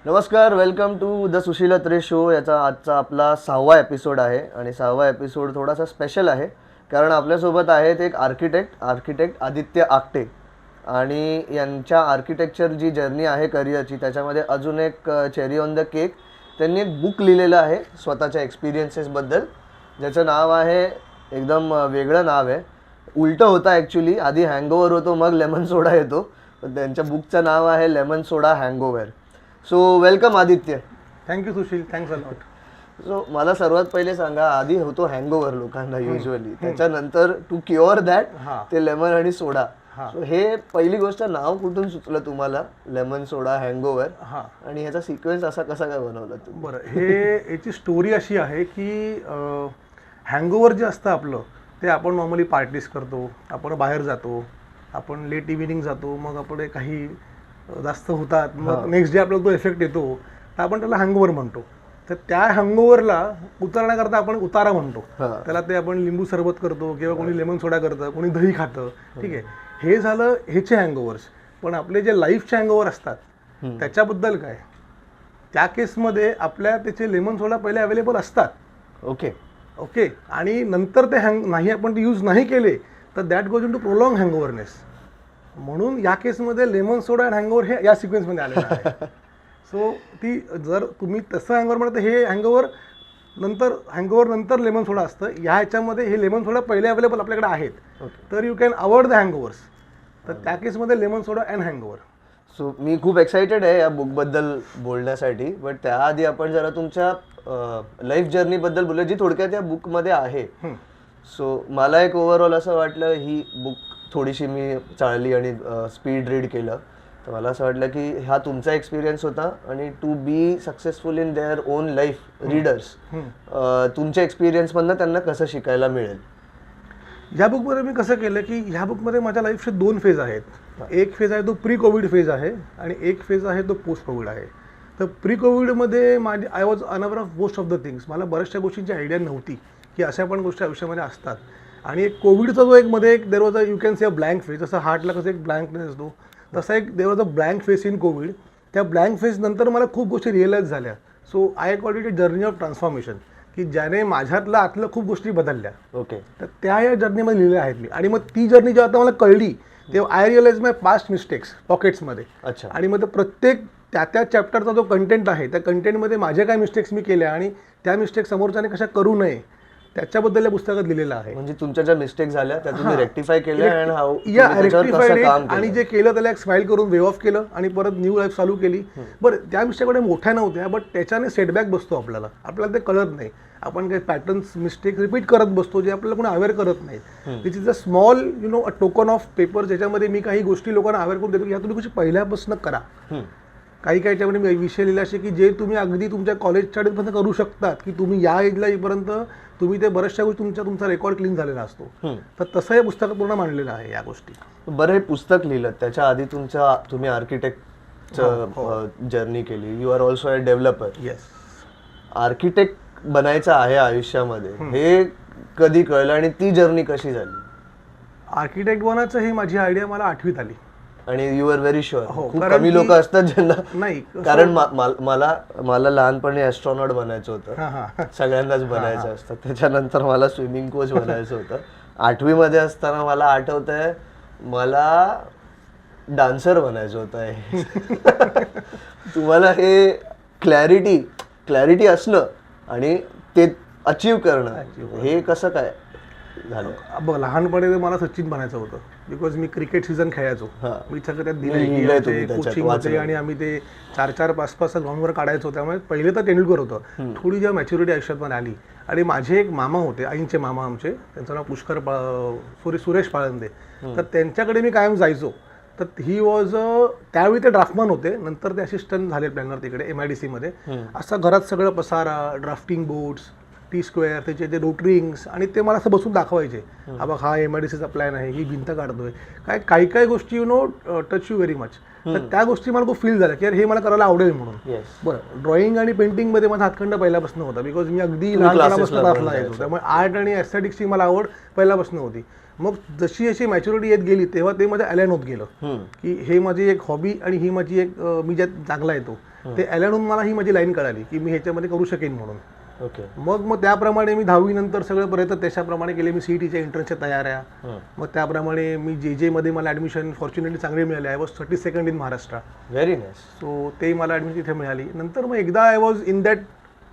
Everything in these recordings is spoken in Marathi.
नमस्कार, welcome to the Sushil Atre show. याचा आजचा आपला 6वा एपिसोड आहे आणि 6वा एपिसोड थोडासा स्पेशल आहे कारण आपल्यासोबत आहेत एक आर्किटेक्ट आदित्य आपटे. आणि यांच्या आर्किटेक्चर जी जर्नी आहे करिअरची त्याच्यामध्ये अजून एक चेरी ऑन द केक, त्यांनी एक बुक लिहिलेलं आहे स्वतःच्या एक्सपिरियन्सेसबद्दल, ज्याचं नाव आहे, एकदम वेगळं नाव आहे, उलटं होतं ॲक्च्युली. आधी हँगओव्हर होतो, मग लेमन सोडा येतो. पण त्यांच्या बुकचं नाव आहे lemon soda hangover. So welcome Aditya. Thank you Sushil, thanks a lot. So मला सर्वात पहिले सांगा, आधी होतो हँगओव्हर लोकांना युजली, त्याच्यानंतर टू क्युअर दॅट ते लेमन आणि सोडा. सो हे पहिली गोष्ट, नाव कुठून सुचलं तुम्हाला लेमन सोडा हँगओव्हर, आणि ह्याचा सिक्वेन्स असा कसा काय बनवला तुम्ही? बरं, हे याची स्टोरी अशी आहे की हँगओव्हर जे असतं आपलं, ते आपण नॉर्मली पार्टीज करतो, आपण बाहेर जातो, आपण लेट इव्हिनिंग जातो, मग आपण काही जास्त होतात, मग नेक्स्ट डे आपल्याला तो इफेक्ट येतो, तर आपण त्याला हँगओव्हर म्हणतो. तर त्या हँगओव्हरला उतरण्याकरता आपण उतारा म्हणतो. त्याला ते आपण लिंबू सरबत करतो किंवा कोणी लेमन सोडा करतं, कोणी दही खातं, ठीक आहे. हे झालं ह्याचे हँगओव्हर्स. पण आपले जे लाईफचे हँगओव्हर असतात त्याच्याबद्दल काय, त्या केसमध्ये आपल्या त्याचे लेमन सोडा पहिले अवेलेबल असतात. ओके आणि नंतर ते नाही, आपण ते यूज नाही केले तर that goes into prolong hangoverness. म्हणून या केसमध्ये लेमन सोडा अँड हँगओव्हर हे या सिक्वेन्समध्ये आलेलं आहे. सो ती जर तुम्ही तसं हँगओव्हर म्हणत, हे हँगओव्हर नंतर लेमन सोडा असतं. ह्याच्यामध्ये हे लेमन सोडा पहिले अवेलेबल आपल्याकडे आहेत, तर you can avoid the hangovers. तर त्या केसमध्ये lemon soda and hangover. So मी खूप एक्सायटेड आहे या बुकबद्दल बोलण्यासाठी, बट त्याआधी आपण जरा तुमच्या लाईफ जर्नीबद्दल बोलूया, जी थोडक्यात या बुकमध्ये आहे. सो मला एक ओव्हरऑल असं वाटलं, ही बुक थोडीशी मी चाळली आणि स्पीड रीड केलं, तर मला असं वाटलं की हा तुमचा एक्सपिरियन्स होता, आणि to be successful in their own life readers, तुमच्या एक्सपिरियन्समधनं त्यांना कसं शिकायला मिळेल. ह्या बुकमध्ये मी कसं केलं की ह्या बुकमध्ये माझ्या लाईफचे 2 फेज आहेत. एक फेज आहे तो प्री कोविड फेज आहे, आणि एक फेज आहे तो पोस्ट कोविड आहे. तर प्री कोविडमध्ये I was unaware of most of the things. मला बऱ्याचशा गोष्टींची आयडिया नव्हती की अशा पण गोष्टी आयुष्यामध्ये असतात. आणि एक कोविडचा जो एक there was a, you can say a blank face. जसं हार्टला कसं एक ब्लँकनेस असतो, तसा एक there was a blank face in covid. त्या ब्लँक फेस नंतर मला खूप गोष्टी रिअलाईज झाल्या. So I call it a journey of transformation, की ज्याने माझ्यातलं आतलं खूप गोष्टी बदलल्या. तर त्या या जर्नीमध्ये लिहिल्या आहेत मी. आणि मग ती जर्नी जेव्हा आता मला कळली तेव्हा I realize my past mistakes पॉकेट्समध्ये. आणि मग प्रत्येक त्या चॅप्टरचा जो कंटेंट आहे, त्या कंटेंटमध्ये माझ्या काय मिस्टेक्स मी केल्या आणि त्या मिस्टेक समोरच्याने कशा करू नये त्याच्याबद्दल या पुस्तकात लिहिलेलं आहे. म्हणजे तुमच्या ज्या मिस्टेक झाल्या त्या तुम्ही रेक्टिफाय केल्या, आणि जे केलं त्याला एक स्माइल करून वे ऑफ केलं आणि परत न्यू लाईफ चालू केली. बरं, त्या मिस्टेक मोठ्या नव्हत्या, बट त्याच्याने सेटबॅक बसतो आपल्याला ते कळत नाही. आपण काही पॅटर्न्स मिस्टेक रिपीट करत बसतो, जे आपल्याला कोणी अवेअर करत नाही. Which is a small a token of paper, ज्याच्यामध्ये मी काही गोष्टी लोकांना अवेअर करून देतो की ह्या तुम्ही कशी पहिल्यापासून करा. काही याच्यामध्ये मी विषय लिहिले असे की जे तुम्ही अगदी तुमच्या कॉलेज स्टडीपर्यंत करू शकतात, की तुम्ही या एजला येईपर्यंत तुम्ही ते बऱ्याचशा गोष्टी तुमचा रेकॉर्ड क्लीन झालेला असतो. तर तसं हे पुस्तकात पूर्ण मांडलेलं आहे या गोष्टी. बरं, हे पुस्तक लिहिलं त्याच्या आधी तुम्ही आर्किटेक्टचं जर्नी केली. You are also a developer. Yes. Architect बनायचं आहे आयुष्यामध्ये, हे कधी कळलं आणि ती जर्नी कशी झाली? आर्किटेक्ट बनायचं ही माझी आयडिया मला 8वीत आली. आणि यू आर व्हेरी शुअर. खूप कमी लोक असतात ज्यांना नाही, कारण मला लहानपणी ॲस्ट्रॉनॉट बनायचं होतं. सगळ्यांनाच बनायचं असतं. त्याच्यानंतर मला स्विमिंग कोच बनायचं होतं. 8वी मध्ये असताना मला आठवतंय मला डान्सर बनायचं होतं. तुम्हाला हे क्लॅरिटी असणं आणि ते अचीव करणं, हे कसं काय झालं? बघ, लहानपणी मला सचिन बनायचं होतं, बिकॉज मी क्रिकेट सीझन खेळायचो. मी सगळं त्यात दिलं कोचिंग होते आणि आम्ही ते 4-4, 5-5 ग्राउंडवर काढायचो. त्यामुळे पहिले तर तेंडुलकर होतं. थोडी जेव्हा मॅच्युरिटी आयुष्यात आली, आणि माझे एक मामा होते, आईंचे मामा आमचे, त्यांचं नाव सुरेश पाळंदे. तर त्यांच्याकडे मी कायम जायचो. तर ही वॉज त्यावेळी ते ड्राफ्टमन होते, नंतर ते असिस्टंट झाले प्लॅनर तिकडे MIDC मध्ये. असा घरात सगळं पसारा, ड्राफ्टिंग बोर्ड्स, टी स्क्वेअर, त्याचे ते रोटरिंग्स, आणि ते मला असं बसून दाखवायचे. हा बघ, हा MIDCचा प्लॅन आहे, ही भिंत काढतोय, काही गोष्टी टच यू व्हेरी मच. तर त्या गोष्टी मला खूप फील झाल्या की हे मला करायला आवडेल म्हणून. बरं, ड्रॉइंग आणि पेंटिंगमध्ये माझा हातखंड पहिल्यापासून होता, बिकॉज मी अगदी लहानपणापासून क्लासला यायचो, त्यामुळे आर्ट आणि एस्थेटिक्सची मला आवड पहिल्यापासून होती. मग जशी जशी मॅच्युरिटी येत गेली तेव्हा ते माझं अलाइन होत गेलं की हे माझी एक हॉबी आणि ही माझी एक मी ज्यात चांगला येतो ते अलाइन होऊन मला ही माझी लाईन कळाली की मी ह्याच्यामध्ये करू शकेन म्हणून. मग त्याप्रमाणे मी 10वी नंतर सगळं प्रयत्न त्याच्याप्रमाणे केले. मी CETच्या एंट्रन्सच्या तयाऱ्या, मग त्याप्रमाणे मी JJ मध्ये मला ॲडमिशन फॉर्च्युनेटली चांगले मिळाले. I was 32nd in Maharashtra. Very nice. So ते मला ॲडमिशन तिथे मिळाली. नंतर मग एकदा I was in that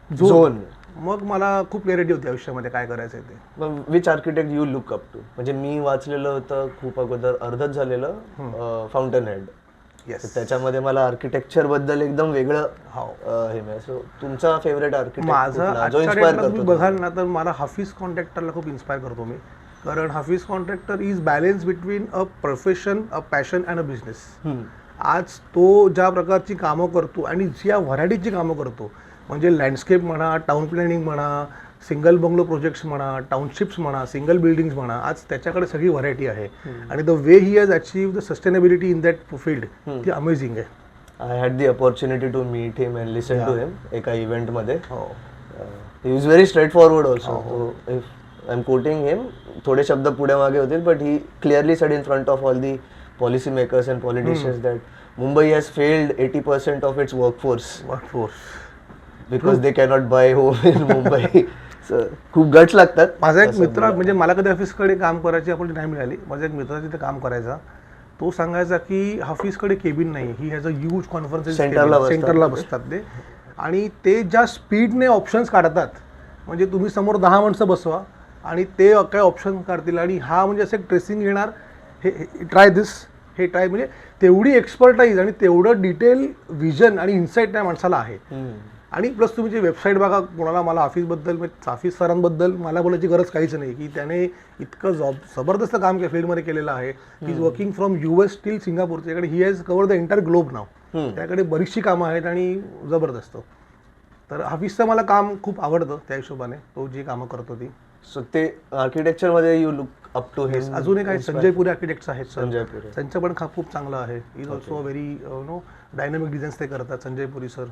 zone, मग मला खूप क्लॅरिटी होती आयुष्यामध्ये काय करायचं ते. मग which architect you look up to? म्हणजे मी वाचलेलं होतं खूप अगोदर, अर्धच झालेलं, फाउंटन हेड. त्याच्यामध्ये मला आर्किटेक्चर बद्दल एकदम वेगळं हे मिळालं. सो तुमचा फेवरेट आर्किटेक्ट माझा जो इन्स्पायर करतो? बघाल ना तर मला हाफिज कॉन्ट्रॅक्टरला खूप इन्स्पायर करतो मी, कारण Hafiz contractor is balance between a profession, a passion and a business. आज तो ज्या प्रकारची कामं करतो आणि ज्या व्हरायटीची कामं करतो, म्हणजे लँडस्केप म्हणा, टाउन प्लॅनिंग म्हणा, सिंगल बंगलो प्रोजेक्ट्स म्हणा, टाउनशिप्स म्हणा, सिंगल बिल्डिंग्स म्हणा, आज त्याच्याकडे सगळी व्हरायटी आहे. आणि the way he has achieve the sustainability in that field, ती अमेझिंग आहे. I had the opportunity to meet him and listen to him एका इव्हेंटमध्ये. He is very straightforward also. If I am quoting him, थोडे शब्द पुढे मागे होतील, but he clearly said in front of all the policy makers and politicians that Mumbai has failed 80% of its workforce because they cannot buy home in Mumbai. खूप गट्स लागतात. माझा एक मित्र, म्हणजे मला कधी ऑफिसकडे काम करायची आपण नाही मिळाली, माझा एक मित्र तिथे काम करायचा, तो सांगायचा की ऑफिसकडे केबिन नाही, he has a huge conference सेंटरला बसतात ते, आणि ते ज्या स्पीडने ऑप्शन्स काढतात, म्हणजे तुम्ही समोर 10 माणसं बसवा आणि ते काय ऑप्शन काढतील, आणि हा म्हणजे असं एक ट्रेसिंग घेणार, हे ट्राय दिस, हे ट्राय, म्हणजे तेवढी एक्सपर्टाईज आणि तेवढं डिटेल विजन आणि इन्साईट त्या माणसाला आहे. आणि प्लस तुम्ही जे वेबसाईट बघा, कोणाला मला ऑफिसबद्दल, ऑफिस सरांबद्दल मला बोलायची गरज काहीच नाही की त्याने इतकं जबरदस्त काम फील्डमध्ये केलेलं आहे. He is working from US till Singapore. त्याकडे he has cover the entire globe नाव. त्याकडे बरीचशी कामं आहेत आणि जबरदस्त. तर ऑफिसचं मला काम खूप आवडतं त्या हिशोबाने, तो जी कामं करतो ती. सो ते आर्किटेक्चरमध्ये यू लुक अप टू हिम. अजून एक आहे संजय पुरी आर्किटेक्ट्स आहेत सर, संजय पुरी. त्यांचं पण खूप चांगलं आहे. Is also very dynamic designs ते करतात संजय पुरी सर.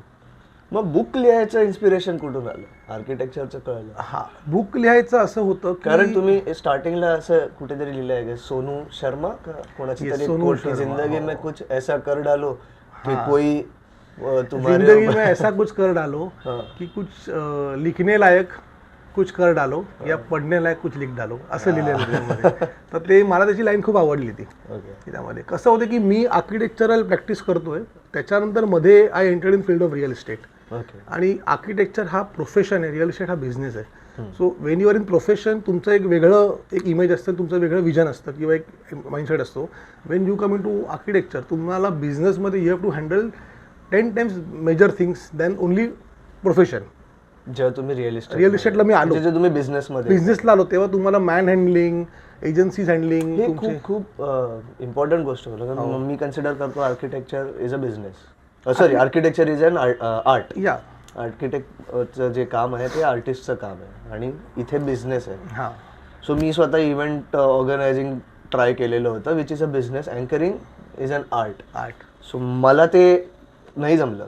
मग बुक लिहायचं इन्स्पिरेशन कुठून आलं? आर्किटेक्चरचं कळलं? हा, बुक लिहायचं असं होतं कारण तुम्ही स्टार्टिंगला असं कुठेतरी लिहिलं आहे, सोनू शर्मा का कोणाची तरी कोट की जिंदगी में कुछ ऐसा कर डालो कि कोई तुम्हारे जिंदगी में ऐसा कुछ कर डालो कि कुछ लिखने लायक कुछ कर डालो या पढ़ने लायक कुछ लिख डालो, असं लिहिलेलं. तर ते मला त्याची लाईन खूप आवडली ती. त्यामध्ये कसं होतं की मी आर्किटेक्चरल प्रॅक्टिस करतोय, त्याच्यानंतर मध्ये I entered in field of real estate. आणि आर्किटेक्चर हा प्रोफेशन आहे, रिअल इस्टेट हा बिझनेस आहे. So when you are in profession, तुमचं एक वेगळं एक इमेज असतं, तुमचं वेगळं विजन असतं किंवा एक माइंडसेट असतो. When you come in to architecture, तुम्हाला बिझनेसमध्ये you have to handle 10 times major things than only profession. जेव्हा तुम्ही रिअल इस्टेटला मी आलो, जे तुम्ही बिझनेसला आलो, तेव्हा तुम्हाला मॅन हँडलिंग, एजन्सीज हँडलिंग, हे खूप इम्पॉर्टंट गोष्ट होतं. कारण मी कन्सिडर करतो architecture is a business, sorry architecture is an art. या आर्किटेक्टचं जे काम आहे ते आर्टिस्टचं काम आहे आणि इथे बिझनेस आहे. सो मी स्वतः इव्हेंट ऑर्गनायझिंग ट्राय केलेलं होतं, which is a business. Anchoring is an art. So मला ते नाही जमलं.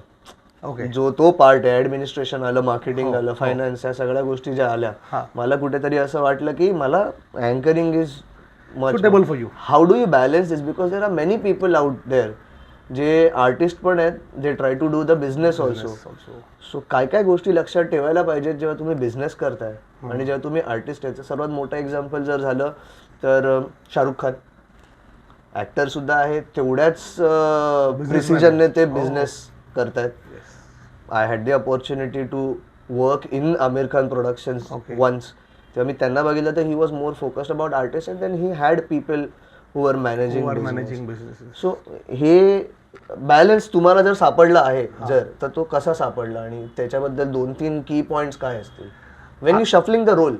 जो तो पार्ट आहे, ऍडमिनिस्ट्रेशन आलं, मार्केटिंग आलं, फायनान्स, या सगळ्या गोष्टी ज्या आल्या, मला कुठेतरी असं वाटलं की मला anchoring is much suitable for you. How do you balance this? Because there are many people out there जे आर्टिस्ट पण आहेत, जे try to do the business also. So काय काय गोष्टी लक्षात ठेवायला पाहिजेत जेव्हा तुम्ही बिझनेस करताय आणि जेव्हा तुम्ही आर्टिस्ट आहे. सर्वात मोठं एक्झाम्पल जर झालं तर शाहरुख खान ऍक्टर सुद्धा आहे, तेवढ्याच प्रिसिजनने ते बिझनेस करतायत. I had the opportunity to work in Aamir Khan productions once. तेव्हा मी त्यांना बघितलं तर he was more focused about artist and then he had people who are managing business. So हे बॅलन्स तुम्हाला जर सापडला आहे जर, तर तो कसा सापडला आणि त्याच्याबद्दल 2-3 की पॉईंट्स काय असतील when you shuffling the role?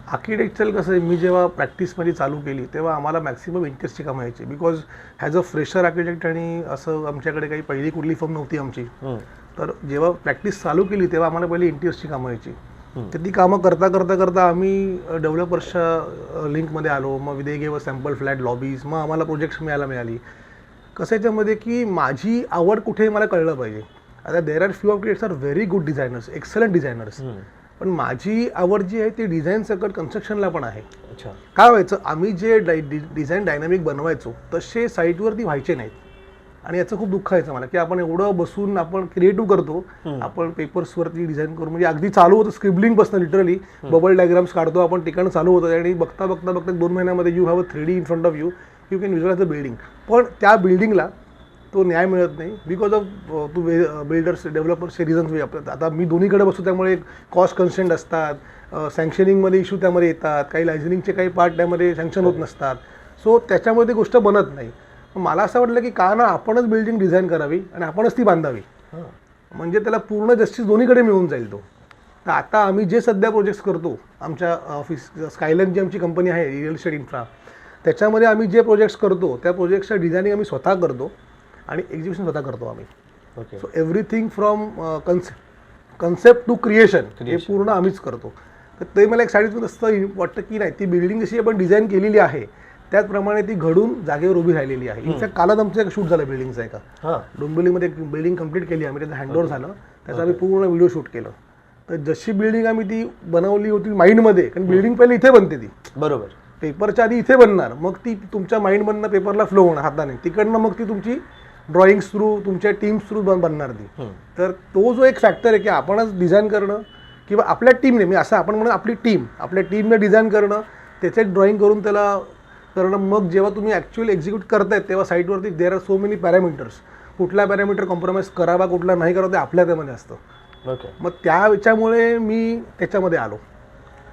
Architecture कसं आहे, मी जेव्हा प्रॅक्टिसमध्ये चालू केली तेव्हा आम्हाला मॅक्सिमम इंटरेस्टची कामं यायची, because as a fresher architect आणि असं आमच्याकडे काही पहिली कुठली फर्म नव्हती आमची. तर जेव्हा प्रॅक्टिस चालू केली तेव्हा आम्हाला पहिली इंटरेस्टची कामं यायची. तर ती कामं करता करता करता आम्ही डेव्हलपर्सच्या लिंकमध्ये आलो. मग they gave sample flat lobbies. मग आम्हाला प्रोजेक्ट्स मिळाली. कसं याच्यामध्ये की माझी आवड कुठे मला कळलं पाहिजे. आता there are few of creators are very good designers, excellent designers, पण माझी आवड जी आहे ती डिझाईन सकट कन्स्ट्रक्शनला पण आहे. काय व्हायचं, आम्ही जे डिझाईन डायनामिक बनवायचो तसे साईटवरती व्हायचे नाहीत. आणि याचं खूप दुःख व्हायचं मला की आपण एवढं बसून आपण क्रिएटिव्ह करतो, आपण पेपर्सवरती डिझाईन करू, म्हणजे अगदी चालू होतं स्क्रिबलिंग पासून लिटरली बबल डायग्राम्स काढतो आपण, ठिकाण चालू होतं आणि बघता बघता बघता 2 महिन्यामध्ये you have a 3D in front of you, you can visualise the building. पण त्या बिल्डिंगला तो न्याय मिळत नाही बिकॉज ऑफ टू बिल्डर्स डेव्हलपर्सचे रिझन्स. आता मी दोन्हीकडे बसतो त्यामुळे कॉस्ट कन्स्टेंट असतात, सँक्शनिंगमध्ये इश्यू त्यामध्ये येतात, काही लायझनिंगचे काही पार्ट त्यामध्ये सँक्शन होत नसतात. सो त्याच्यामध्ये गोष्ट बनत नाही. मला असं वाटलं की का ना आपणच बिल्डिंग डिझाईन करावी आणि आपणच ती बांधावी, म्हणजे त्याला पूर्ण जस्टिस दोन्हीकडे मिळून जाईल तो. तर आता आम्ही जे सध्या प्रोजेक्ट्स करतो आमच्या ऑफिस स्कायलाईन जी आमची कंपनी आहे रिअल इस्टेट इन्फ्रा, त्याच्यामध्ये आम्ही जे प्रोजेक्ट्स करतो त्या प्रोजेक्टचं डिझायनिंग आम्ही स्वतः करतो आणि एक्झिक्युशन स्वतः करतो आम्ही. So everything from concept to creation हे पूर्ण आम्हीच करतो. तर ते मला एक साईडचं असं वाटतं की नाही, ती बिल्डिंग जशी आपण डिझाईन केलेली आहे त्याचप्रमाणे ती घडून जागेवर उभी राहिलेली आहे. इनफॅक्ट कालच आमचं एक शूट झालं बिल्डिंगचं एका डोंबिवलीमध्ये. एक बिल्डिंग कंप्लीट केली आम्ही, त्याचं हँडओव्हर झालं, त्याचं आम्ही पूर्ण व्हिडिओ शूट केलं. तर जशी बिल्डिंग आम्ही ती बनवली होती माइंडमध्ये, कारण बिल्डिंग पहिले इथे बनते ती बरोबर, पेपरच्या आधी इथे बनणार, मग ती तुमच्या माइंडमधनं पेपरला फ्लो होणार हाताने, तिकडनं मग ती तुमची ड्रॉइंग्स थ्रू तुमच्या टीम्स थ्रू बनणार ती. तर तो जो एक फॅक्टर आहे की आपणच डिझाईन करणं किंवा आपल्या टीमने, मी असं आपण म्हणून आपली टीम, आपल्या टीमने डिझाईन करणं, त्याचे ड्रॉइंग करून त्याला करणं, मग जेव्हा तुम्ही ॲक्च्युअली एक्झिक्यूट करतायत तेव्हा साईटवरती देर आर सो मेनी पॅरामीटर्स, कुठला पॅरामीटर कॉम्प्रोमाइज करावा कुठला नाही करावा ते आपल्या त्यामध्ये असतं. मग त्याच्यामुळे मी त्याच्यामध्ये आलो.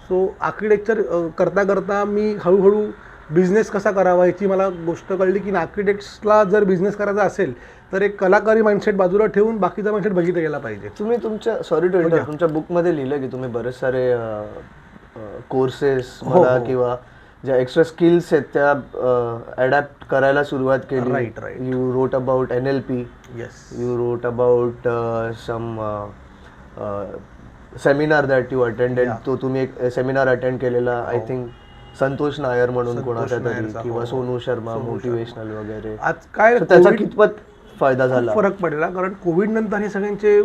सो आर्किटेक्चर करता करता मी हळूहळू बिझनेस कसा करावा याची मला गोष्ट कळली की आर्किटेक्ट्सला जर बिझनेस करायचा असेल तर एक कलाकारी माइंडसेट बाजूला ठेवून बाकीचा माइंडसेट बघितला गेला पाहिजे. तुम्ही तुमच्या तुमच्या बुकमध्ये लिहिलं की तुम्ही बरेच सारे कोर्सेस किंवा ज्या एक्स्ट्रा स्किल्स आहेत त्या अडॅप्ट करायला सुरुवात केली. Right. You wrote about NLP, you wrote about some seminar that you attended. तो तुम्ही एक सेमिनार अटेंड केलेला, आय थिंक संतोष नायर म्हणून कोणाचा तरी, किंवा सोनू शर्मा मोटिवेशनल वगैरे. आज काय त्याचा कितपत फायदा झाला, फरक पडला, कारण कोविड नंतर हे सगळ्यांचे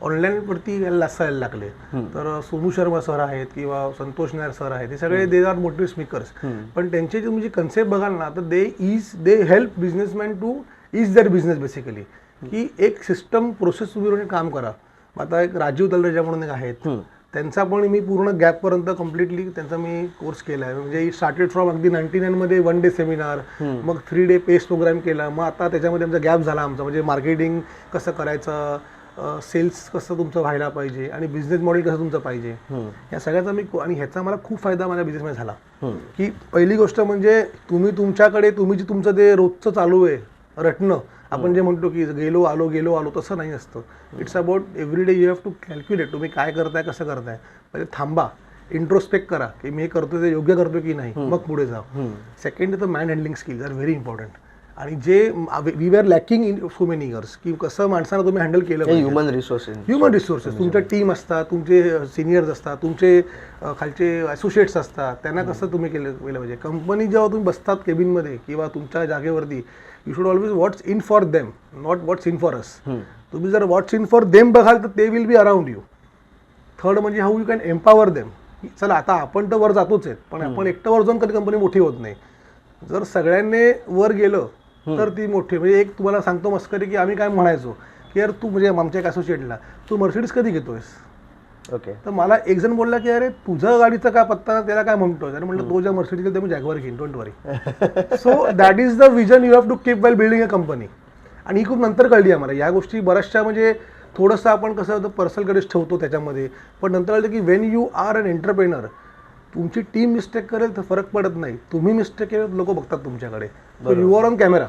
ऑनलाईन वरती असायला लागले. तर सोनू शर्मा सर आहेत किंवा संतोष नायर सर आहेत, हे सगळे दे आर मोटिव्ह स्पीकर्स. पण त्यांचे तुम्ही जे कन्सेप्ट बघाल ना तर they help businessman two is there business basically, की एक सिस्टम प्रोसेस तुम्ही काम करा. आता एक राजीव तलरेजा म्हणून एक आहेत, त्यांचा पण मी पूर्ण गॅपपर्यंत कम्प्लिटली त्यांचा मी कोर्स केला आहे. म्हणजे स्टार्टेड फ्रॉम अगदी 99 मध्ये 1 डे सेमिनार, मग 3 डे पेस प्रोग्राम केला, मग आता त्याच्यामध्ये आमचा गॅप झाला आमचा, म्हणजे मार्केटिंग कसं करायचं, सेल्स कसं तुमचं व्हायला पाहिजे आणि बिझनेस मॉडेल कसं तुमचं पाहिजे, या सगळ्याचा मी, आणि ह्याचा मला खूप फायदा माझ्या बिझनेसमध्ये झाला. की पहिली गोष्ट म्हणजे तुम्ही तुमच्याकडे तुम्ही जे तुमचं ते रोजचं चालू आहे रटणं, आपण जे म्हणतो की गेलो आलो तसं नाही असतं. It's about every day you have to calculate तुम्ही काय करताय, कसं करताय. म्हणजे थांबा, इंट्रोस्पेक्ट करा की मी करतोय ते योग्य करतोय की नाही, मग पुढे जा. Second is the man handling skills are very important. आणि जे we are lacking in so many years, की कसं माणसानं तुम्ही हँडल केलं, ह्युमन रिसोर्सेस. तुमच्या टीम असतात, तुमचे सिनियर्स असतात, तुमचे खालचे असोसिएट्स असतात, त्यांना कसं तुम्ही केलं पाहिजे. कंपनी जेव्हा तुम्ही बसतात केबिनमध्ये किंवा तुमच्या जागेवरती, you should always what's in for them, not what's in for us. तुम्ही जर व्हॉट्स इन फॉर देम बघाल तर ते will be around you. Third म्हणजे how you can empower them. चला आता आपण तर वर जातोच आहेत, पण आपण एकटं वर जाऊन कधी कंपनी मोठी होत नाही. जर सगळ्यांनी वर गेलं तर ती मोठी. म्हणजे एक तुम्हाला सांगतो मस्करी की आम्ही काय म्हणायचो की यार तू, म्हणजे आमच्या एक असोसिएटला, तू मर्सिडीज कधी घेतोयस. ओके. तर मला एक जण बोलला की अरे तुझा गाडीचा काय पत्ता, त्याला काय म्हणतोय. आणि म्हटलं तो ज्या मर्सिडीज घेतो मी जॅग्वार घेईन, don't worry. So that is the vision you have to keep well building a company. आणि ही खूप नंतर कळली आम्हाला या गोष्टी बऱ्याचशा. म्हणजे थोडंसं आपण कसं होतं पर्सनलकडेच ठेवतो त्याच्यामध्ये, पण नंतर कळलं की when you are an entrepreneur, तुमची टीम मिस्टेक करेल तर फरक पडत नाही, तुम्ही मिस्टेक केलं लोक बघतात तुमच्याकडे. You are on camera.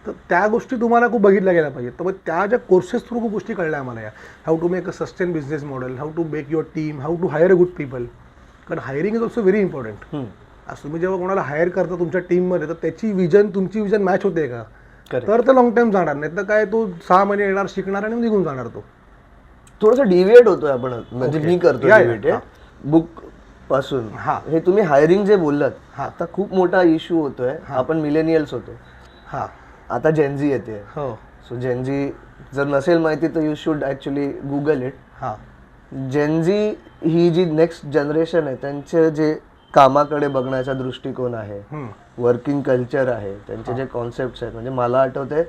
तर त्या गोष्टी तुम्हाला खूप बघितल्या गेल्या पाहिजेत. तर मग त्या ज्या कोर्सेस थ्रू खूप गोष्टी कळल्या आम्हाला, या how to make a sustain business model, how to make your team, how to hire a good people. कारण hiring is also very important. असं तुम्ही जेव्हा कोणाला हायर करता तुमच्या टीममध्ये, तर त्याची विजन तुमची विजन मॅच होते का, तर लॉंग टाइम जाणार. नाही तर काय तो 6 महिने येणार, शिकणार आणि निघून जाणार तो. थोडंसं डिव्हिएट होतोय आपण, म्हणजे मी करतो या, डिव्हिएट बुक पासून. हा. हे तुम्ही हायरिंग जे बोललात, आता खूप मोठा इश्यू होतोय. आपण मिलेनियल्स होतो, हा. आता जेनझी येते. हो. सो जेनझी जर नसेल माहिती तर you should actually Google it. हा. जेनझी ही जी नेक्स्ट जनरेशन आहे, त्यांचे जे कामाकडे बघण्याचा दृष्टिकोन आहे, वर्किंग कल्चर आहे, त्यांचे जे कॉन्सेप्ट आहेत, म्हणजे मला आठवतंय,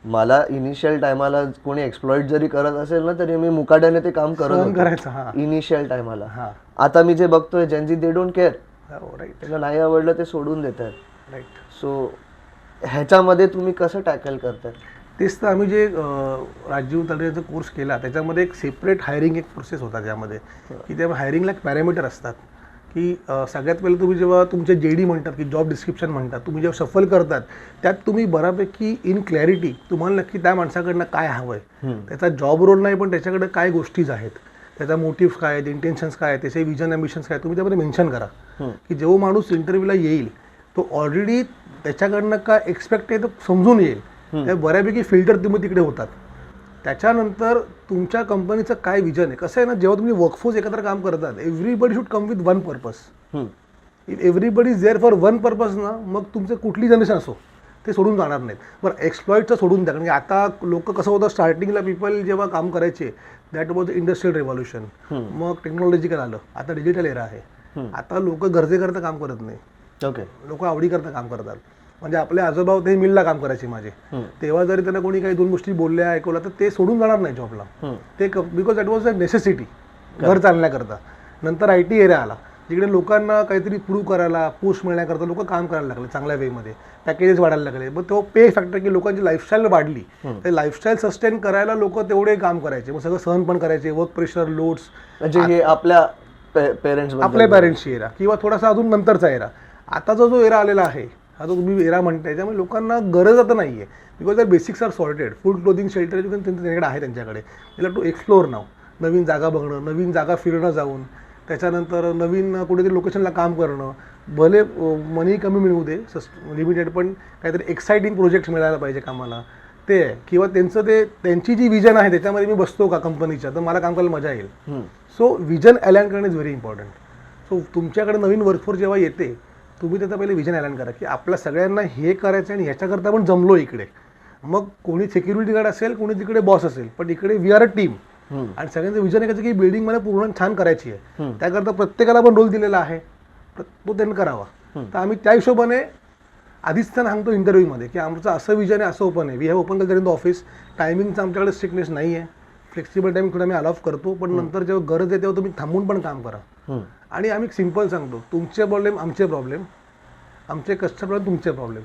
मला इनिशियल टायमाला कोणी एक्सप्लॉइट जरी करत असेल ना, तरी मी मुकाट्याने ते काम करत होतो इनिशियल टायमाला. आता मी जे बघतोय जेनझी, दे डोंट केअर. त्यांना नाही आवडलं ते सोडून देतात. राईट. सो ह्याच्यामध्ये तुम्ही कसं टॅकल करताय? तेच तर आम्ही जे राजीव तळेचा कोर्स केला त्याच्यामध्ये एक सेपरेट हायरिंग एक प्रोसेस होता, ज्यामध्ये की त्या हायरिंगला एक पॅरामीटर असतात की सगळ्यात पहिले तुम्ही जेव्हा तुमचे JD म्हणतात की जॉब डिस्क्रिप्शन म्हणतात, तुम्ही जेव्हा सफल करतात त्यात तुम्ही बऱ्यापैकी इन क्लॅरिटी तुम्हाला नक्की त्या माणसाकडनं काय हवं आहे, त्याचा जॉब रोल नाही पण त्याच्याकडे काय गोष्टीज आहेत, त्याचा मोटिव्ह काय आहेत, इंटेन्शन्स काय आहेत, त्याचे विजन ॲम्बिशन्स काय, तुम्ही त्यामध्ये मेन्शन करा की जेव्हा माणूस इंटरव्ह्यूला येईल तो ऑलरेडी त्याच्याकडनं काय एक्सपेक्ट आहे तो समजून येईल. त्या बऱ्यापैकी फिल्टर तुम्ही तिकडे होतात. त्याच्यानंतर तुमच्या कंपनीचं काय विजन आहे. कसं आहे ना, जेव्हा तुम्ही वर्कफोर्स एकत्र काम करतात, everybody should come with one purpose. If everybody is there for one purpose ना, मग तुमचं कुठली जनरेशन असो ते सोडून जाणार नाहीत. बरं, एक्सप्लॉइटचं सोडून द्या, कारण की आता लोक कसं होतं, स्टार्टिंगला पीपल जेव्हा काम करायचे दॅट वॉज इंडस्ट्रियल रेव्होल्युशन, मग टेक्नॉलॉजिकल आलं, आता डिजिटल एरा आहे. आता लोक गरजेकरता काम करत नाही. ओके. लोक आवडीकरता काम करतात. म्हणजे आपले आजोबा ते मिलला काम करायचे माझे, तेव्हा जरी त्यांना कोणी काही दोन गोष्टी बोलल्या ऐकवल्या तर ते सोडून जाणार नाही जॉबला. ते because that was a necessity घर चालण्याकरता. नंतर IT एरिया आला, जिकडे लोकांना काहीतरी प्रूव्ह करायला, पोस्ट मिळण्याकरता लोक काम करायला लागले चांगल्या वेमध्ये, पॅकेजेस वाढायला लागले. मग तो पे फॅक्टर की लोकांची लाईफस्टाईल वाढली, ते लाईफस्टाईल सस्टेन करायला लोक तेवढे काम करायचे, मग सगळं सहन पण करायचे, वर्क प्रेशर, लोड्स. म्हणजे हे आपल्या पेरेंट्स, आपल्या पॅरेंट्सची एरा किंवा थोडासा अजून नंतरचा एरा. आताचा जो एरा आलेला आहे, हा जो तुम्ही एरा म्हणताय, त्यामुळे लोकांना गरज आता नाही आहे. Because that basics are sorted. Food, clothing, shelter त्यांच्याकडे आहे. त्यांच्याकडे त्याला टू एक्सप्लोअर नाव, नवीन जागा बघणं, नवीन जागा फिरणं जाऊन, त्याच्यानंतर नवीन कुठेतरी लोकेशनला काम करणं, भले मनी कमी मिळू दे, लिमिटेड, पण काहीतरी एक्साइटिंग प्रोजेक्ट्स मिळायला पाहिजे कामाला, ते आहे. किंवा त्यांची जी विजन आहे त्याच्यामध्ये मी बसतो का कंपनीच्या, तर मला काम करायला मजा येईल. सो विजन अलाइन करणं इज व्हेरी इम्पॉर्टंट. सो तुमच्याकडे नवीन वर्कफोर्स जेव्हा येते, तुम्ही त्याचा पहिले विजन अलाइन करा की आपल्या सगळ्यांना हे करायचं आणि ह्याच्याकरता आपण जमलो इकडे. मग कोणी सिक्युरिटी गार्ड असेल, कोणी तिकडे बॉस असेल, पण इकडे वी आर अ टीम. आणि सगळ्यांचं विजन आहे की बिल्डिंग मला पूर्ण छान करायची आहे. त्याकरता प्रत्येकाला पण रोल दिलेला आहे, तो त्यांनी करावा. तर आम्ही त्या हिशोबाने आधीच त्यांना सांगतो इंटरव्ह्यूमध्ये की आमचं असं विजन आहे, असं ओपन आहे. We have open culture in the office. टायमिंगचं आमच्याकडे स्ट्रिक्टनेस नाही आहे, फ्लेक्सिबल टायमिंग थोडा आम्ही अलाव करतो, पण नंतर जेव्हा गरज आहे तेव्हा तुम्ही थांबून पण काम करा. आणि आम्ही सिम्पल सांगतो, तुमचे प्रॉब्लेम आमचे प्रॉब्लेम, आमचे कस्टमर तुमचे प्रॉब्लेम.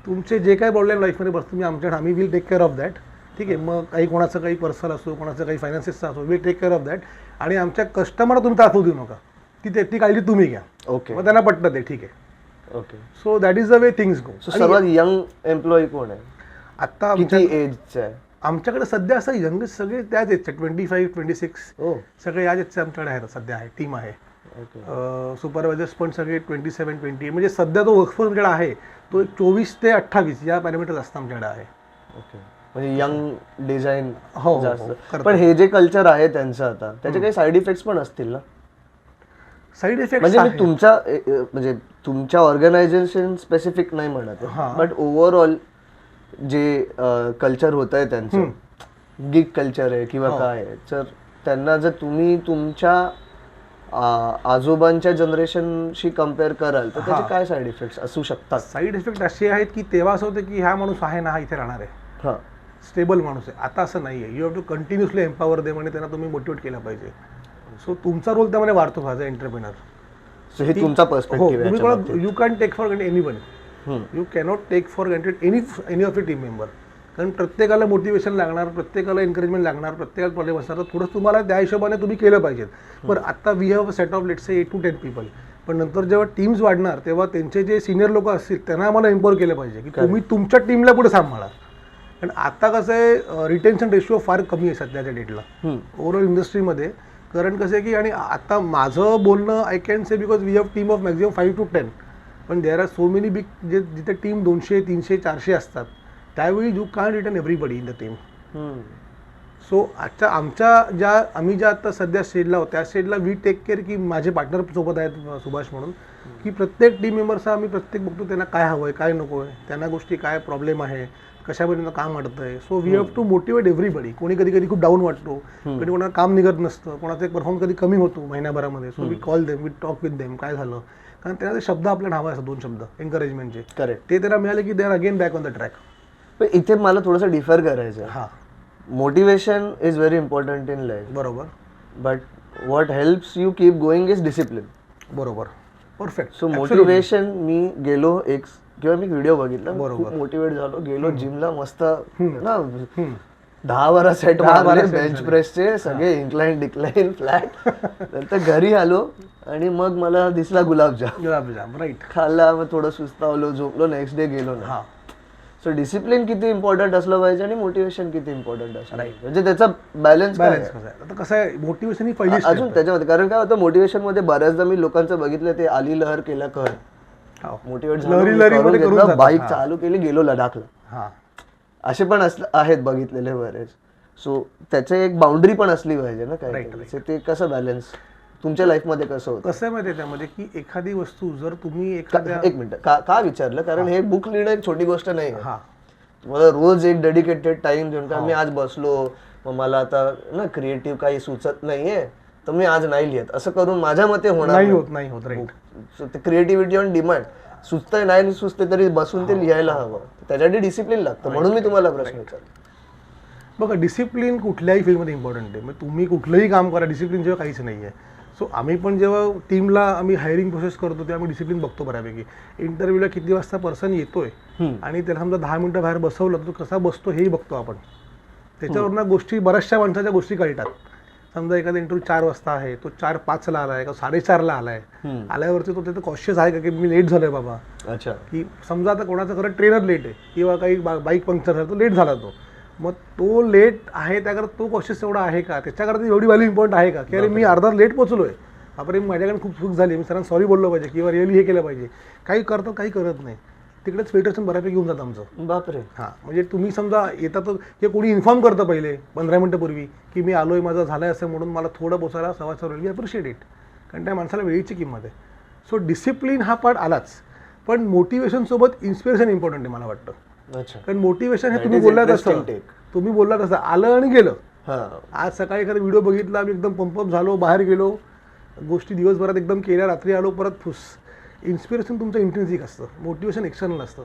तुमचे जे काही प्रॉब्लेम लाईफमध्ये बसतो आम्ही will take care of that. ठीक आहे. मग काही कोणाचं काही पर्सनल असो, कोणाचं काही फायनान्सेसचा असो, will take care of that. आणि आमच्या कस्टमरला तुम्ही त्रास होऊ देऊ नका, ती काळजी तुम्ही घ्या. ओके. मग त्यांना पटतं ते, ठीक आहे. Okay. So that is the way things go. सर्वात यंग एम्प्लॉई कोण आहे? आता किती एजचं आहे? आमच्याकडे सध्या असं यंगेस्ट सगळे त्याच एजचे, 25, 26 सगळे याच एजचे आमच्याकडे आहेत. सध्या आहे, टीम आहे. सुपरवायझर्स पण सगळे 27, 28. म्हणजे सध्या जो वर्कफोर्स आमच्याकडे आहे तो 24 ते 28 या पॅरामीटर जास्त आमच्याकडे आहे. ओके. म्हणजे यंग डिझाईन जास्त. हो. पण हे जे कल्चर आहे त्यांचं आता, त्याचे काही साईड इफेक्ट्स पण असतील ना? साईड इफेक्ट म्हणजे मी म्हणजे तुमच्या ऑर्गनायझेशन स्पेसिफिक नाही म्हणत, बट ओव्हरऑल जे कल्चर होत आहे त्यांचं, गिग कल्चर आहे किंवा काय आहे, तर त्यांना जर तुम्ही तुमच्या आजोबांच्या जनरेशनशी कम्पेअर कराल तर त्याचे काय साईड इफेक्ट्स असू शकतात? साईड इफेक्ट असे आहेत की तेव्हा असं होतं की हा माणूस आहे ना, हा इथे राहणार आहे, स्टेबल माणूस आहे. आता असं नाही आहे. You have to continuously empower them आणि त्यांना तुम्ही मोटिवेट केलं पाहिजे. सो तुमचा रोल त्यामध्ये वाढतो ॲज अ एंटरप्रेनर. सो हे तुमचा पर्स्पेक्टिव्ह आहे. You can take for granted anybody. You cannot take for granted any of the team member. कारण प्रत्येकाला मोटिवेशन लागणार, प्रत्येकाला एनकरेजमेंट लागणार, प्रत्येकाला प्रॉब्लेम असणार, तर थोडंसं तुम्हाला त्या हिशोबाने तुम्ही केलं पाहिजे. बरं, आता we have a set of let's say 8 to 10 people. पण नंतर जेव्हा टीम्स वाढणार तेव्हा त्यांचे जे सिनियर लोक असतील त्यांना आम्हाला एम्पॉवर केलं पाहिजे की तुम्ही तुमच्या टीमला पुढे सांभाळा. कारण आता कसं आहे, रिटेन्शन रेशिओ फार कमी आहे सध्याच्या डेटला ओव्हरऑल इंडस्ट्रीमध्ये. कारण कसं आहे की, आणि आता माझं बोलणं I can say because we have team of maximum 5 to 10. पण there are so many big जिथे टीम 200, 300, 400 असतात, त्यावेळी you can't return everybody in the team. So आमच्या आम्ही ज्या आता सध्या स्टेजला आहोत त्या स्टेजला वी टेक केअर की माझे पार्टनर सोबत आहेत सुभाष म्हणून, की प्रत्येक टीम मेंबर्सचा आम्ही प्रत्येक बघतो त्यांना काय हवं आहे काय नको आहे, त्यांना गोष्टी काय प्रॉब्लेम आहे, कशापर्यंत काम अडतं आहे. So we have to motivate everybody. कोणी कधी कधी खूप डाऊन वाटतो, कधी कोणाला काम निघत नसतं, कोणाचा एक परफॉर्म कधी कमी होतो महिन्याभरामध्ये. So we call them, we talk with them, काय झालं, कारण त्यांना ते शब्द आपल्या हवा असतात 2 शब्द एन्करेजमेंटचे. करेक्ट. ते त्यांना मिळाले की they are again back on the track. पण इथे मला थोडंसं डिफर करायचं आहे. हां motivation is very important in life, बरोबर but what helps you keep going is discipline. बरोबर परफेक्ट. सो मोटिवेशन मी गेलो एक किंवा मी व्हिडिओ बघितला, बरोबर. खूप मोटिवेट झालो, गेलो जिमला मस्त ना 10-12 सेट मारले बेंच प्रेसचे सगळे, इन्क्लाइन डिक्लाइन फ्लॅट. नंतर घरी आलो आणि मग मला दिसला गुलाबजाम राईट. खाल्ला, मग थोडं सुस्तावलो, झोपलो, नेक्स्ट डे गेलो ना. हां सो डिसिप्लिन किती इम्पॉर्टंट असलं पाहिजे आणि मोटिवेशन किती इम्पॉर्टंट असलं पाहिजे, म्हणजे त्याचा बॅलन्स बॅलन्स कसं आहे आता, कसं आहे मोटिवेशन ही पहिली अजून त्याच्यामध्ये. कारण काय होतं मोटिवेशन मध्ये बऱ्याचदा मी लोकांचं बघितलं, ते आली लहर केला कर, मोटिवेट झालं, बाईक चालू केली, गेलो लडाखला. हां असे पण आहेत बघितलेले बरेच. सो त्याचे एक बाउंड्री पण असली पाहिजे ना काय, ते कसं बॅलन्स तुमच्या लाईफमध्ये कसं होतं? कसं आहे माहिती आहे त्यामध्ये की एखादी वस्तू जर तुम्ही एखाद्या एक मिनिट का विचारलं, कारण हे बुक लिहिणं एक छोटी गोष्ट नाही आहे. हां मला रोज एक डेडिकेटेड टाइम देऊन, का मी आज बसलो मग मला आता ना क्रिएटिव्ह काही सुचत नाहीये तर मी आज नाही लिहित, असं करून माझ्या मते होणार नाही होत राईट. ते क्रिएटिव्हिटी ऑन डिमांड, सुचतंय नाही सुचते तरी बसून ते लिहायला हवं, त्याच्यासाठी डिसिप्लिन लागतं. म्हणून मी तुम्हाला प्रश्न विचारला. बघा डिसिप्लिन कुठल्याही फील्डमध्ये इम्पॉर्टंट आहे. मग तुम्ही कुठलंही काम करा, डिसिप्लिन जेव्हा काहीच नाही आहे. सो आम्ही पण जेव्हा टीमला आम्ही हायरिंग प्रोसेस करतो तेव्हा आम्ही डिसिप्लिन बघतो बऱ्यापैकी. इंटरव्ह्यूला किती वाजता पर्सन येतोय आणि त्याला समजा 10 मिनिटं बाहेर बसवलं तर कसा बसतो हेही बघतो आपण. त्याच्यावरनं गोष्टी बऱ्याचशा माणसाच्या गोष्टी कळतात. समजा एखादा इंटरव्ह्यू 4 वाजता आहे, तो 4:05ला आलाय का 4:30ला आलाय, आल्यावरती तो तिथे कॉशियस आहे का की मी लेट झालोय बाबा. अच्छा. की समजा आता कोणाचा खरं ट्रेनर लेट आहे किंवा काही बाईक पंक्चर झालं तो लेट झाला, मग तो लेट आहे त्याकरता तो कॉशियस एवढा आहे का, त्याच्याकरता एवढी व्हॅल्यू इम्पॉर्टंट आहे का की अरे मी अर्धा लेट पोहोचलोय, आपण माझ्याकडे खूप चूक झाली, मी सरांना सॉरी बोललो पाहिजे किंवा रिअली हे केलं पाहिजे. काही करतात काही करत नाही, तिकडेच फिल्ट्रेशन बऱ्यापैकी घेऊन जातं आमचं. बापरे. हां म्हणजे तुम्ही समजा येतात किंवा कोणी इन्फॉर्म करतं पहिले 15 मिनिटं पूर्वी की मी आलोय, माझं झालंय असं, म्हणून मला थोडं बसायला सव्वा वेळ, मी अप्रिशिएट इट, कारण त्या माणसाला वेळेची किंमत आहे. सो डिसिप्लिन हा पार्ट आलाच, पण मोटिवेशनसोबत इन्स्पिरेशन इम्पॉर्टंट आहे मला वाटतं. अच्छा. कारण मोटिवेशन हे तुम्ही बोललात असं आलं आणि गेलं. आज सकाळी एखादा व्हिडिओ बघितला, मी एकदम पंपअप झालो, बाहेर गेलो, गोष्टी दिवसभरात एकदम केल्या, रात्री आलो परत फुस. इन्स्पिरेशन तुमचं इंट्रिन्सिक असतं, मोटिवेशन एक्सटर्नल असतं.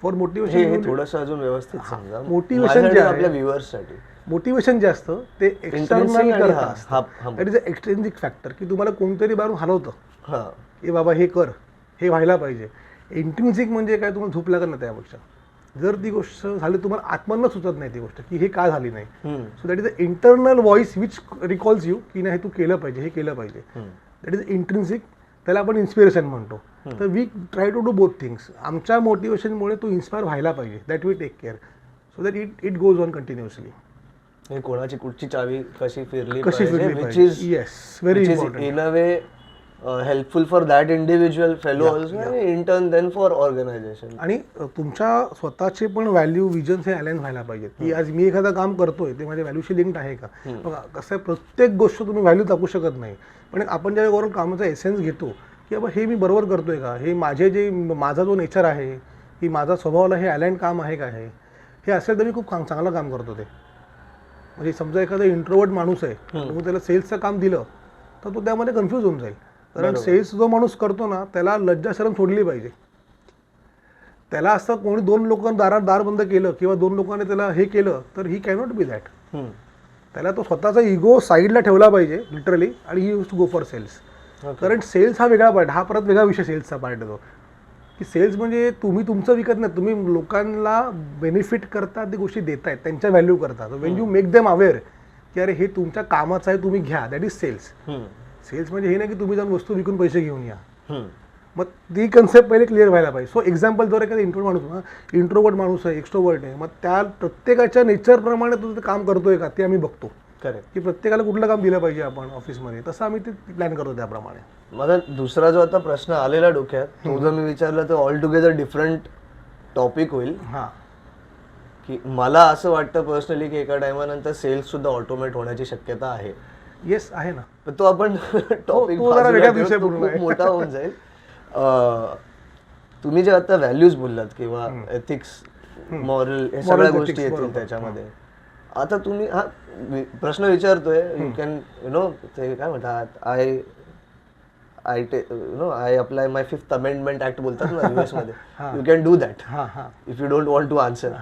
फॉर मोटिवेशन थोडंसं अजून व्यवस्थित सांगा. मोटिवेशन जे आपल्या व्ह्युअर्ससाठी मोटिवेशन जे असतं ते एक्सटर्नल करतात, दॅट इज अ एक्सट्रिन्सिक फॅक्टर, की तुम्हाला कोणतरी बाहेरून हलवतं की बाबा हे कर, हे व्हायला पाहिजे. इंट्रिन्सिक म्हणजे काय, तुम्हाला झोप लागत नाही त्यापेक्षा. जर ती गोष्ट झाली तुम्हाला आत्मानं सुचत नाही ती गोष्ट की हे का झाली नाही. So that is a internal voice which recalls you की नाही हे तू केलं पाहिजे, हे केलं पाहिजे. दॅट इज इंट्रिन्सिक, त्याला आपण इन्स्पिरेशन म्हणतो. तर we try to do both things. आमच्या मोटिवेशनमुळे तू इन्स्पायर व्हायला पाहिजे, that we take care, so that it goes on continuously. कोणाची कुठची चावी कशी फिरली yes very important, in a way helpful for that individual fellow also, in turn then for organisation. आणि तुमच्या स्वतःचे पण व्हॅल्यू विजन्स हे अलाइन व्हायला पाहिजेत, की आज मी एखादं काम करतोय ते माझ्या व्हॅल्यूशी लिंक्ड आहे का. बघा कसं आहे, प्रत्येक गोष्ट तुम्ही व्हॅल्यू टाकू शकत नाही, पण आपण ज्या ओव्हरऑल कामाचा एसेन्स घेतो की बाबा हे मी बरोबर करतोय का, हे माझा जो नेचर आहे, की माझा स्वभावाला हे अलाइन काम आहे का, हे असेल तर मी खूप चांगलं काम करतो ते. म्हणजे समजा एखादा इंट्रोवर्ट माणूस आहे, तुम्ही त्याला सेल्सचं काम दिलं तर तो त्यामध्ये कन्फ्यूज होऊन जाईल. कारण सेल्स जो माणूस करतो ना त्याला लज्जा शरम सोडली पाहिजे. त्याला असं कोणी 2 लोकांनी दार बंद केलं किंवा 2 लोकांनी त्याला हे केलं तर ही कॅनॉट बी दॅट. त्याला तो स्वतःचा इगो साईडला ठेवला पाहिजे लिटरली, आणि he use to go for sales. कारण सेल्स हा वेगळा पार्ट, हा परत वेगळा विषय सेल्सचा पार्ट येतो, की सेल्स म्हणजे तुम्ही तुमचं विकत नाही, तुम्ही लोकांना बेनिफिट करता, ती गोष्टी देतायत, त्यांच्या व्हॅल्यू करता. Wien you make them aware की अरे हे तुमच्या कामाचं आहे, तुम्ही घ्या, दॅट इज सेल्स. सेल्स म्हणजे हे नाही की तुम्ही जाऊन वस्तू विकून पैसे घेऊन या. मग ती कन्सेप्ट पहिले क्लिअर व्हायला पाहिजे. सो एक्झाम्पल जर एखादा इंट्रोवर्ट माणूस आहे, एक्स्ट्रोवर्ट आहे, मग त्या प्रत्येकाच्या नेचरप्रमाणे तो ते काम करतोय का ते आम्ही बघतो. करेक्ट, की प्रत्येकाला कुठलं काम दिलं पाहिजे आपण ऑफिसमध्ये, तसं आम्ही ते प्लॅन करतो त्याप्रमाणे. माझा दुसरा जो आता प्रश्न आलेला डोक्यात, तो जर मी विचारला तर ऑल टुगेदर डिफरंट टॉपिक होईल. की मला असं वाटतं पर्सनली की एका टायमानंतर सेल्स सुद्धा ऑटोमेट होण्याची शक्यता आहे. येस आहे ना. पण तो आपण टॉपिक तो जरा वेगळ्या विषय पूर्ण खूप आहे. मोठा होऊन जाईल. तुम्ही जे आता व्हॅल्यूज बोललात किंवा एथिक्स, मॉरल, हे सगळ्या गोष्टी येतील त्याच्यामध्ये. आता तुम्ही हा प्रश्न विचारतोय, यू कॅन ते काय म्हणतात, I apply my 5th amendment act बोलतात ना US मध्ये. You can do that if you don't want to answer.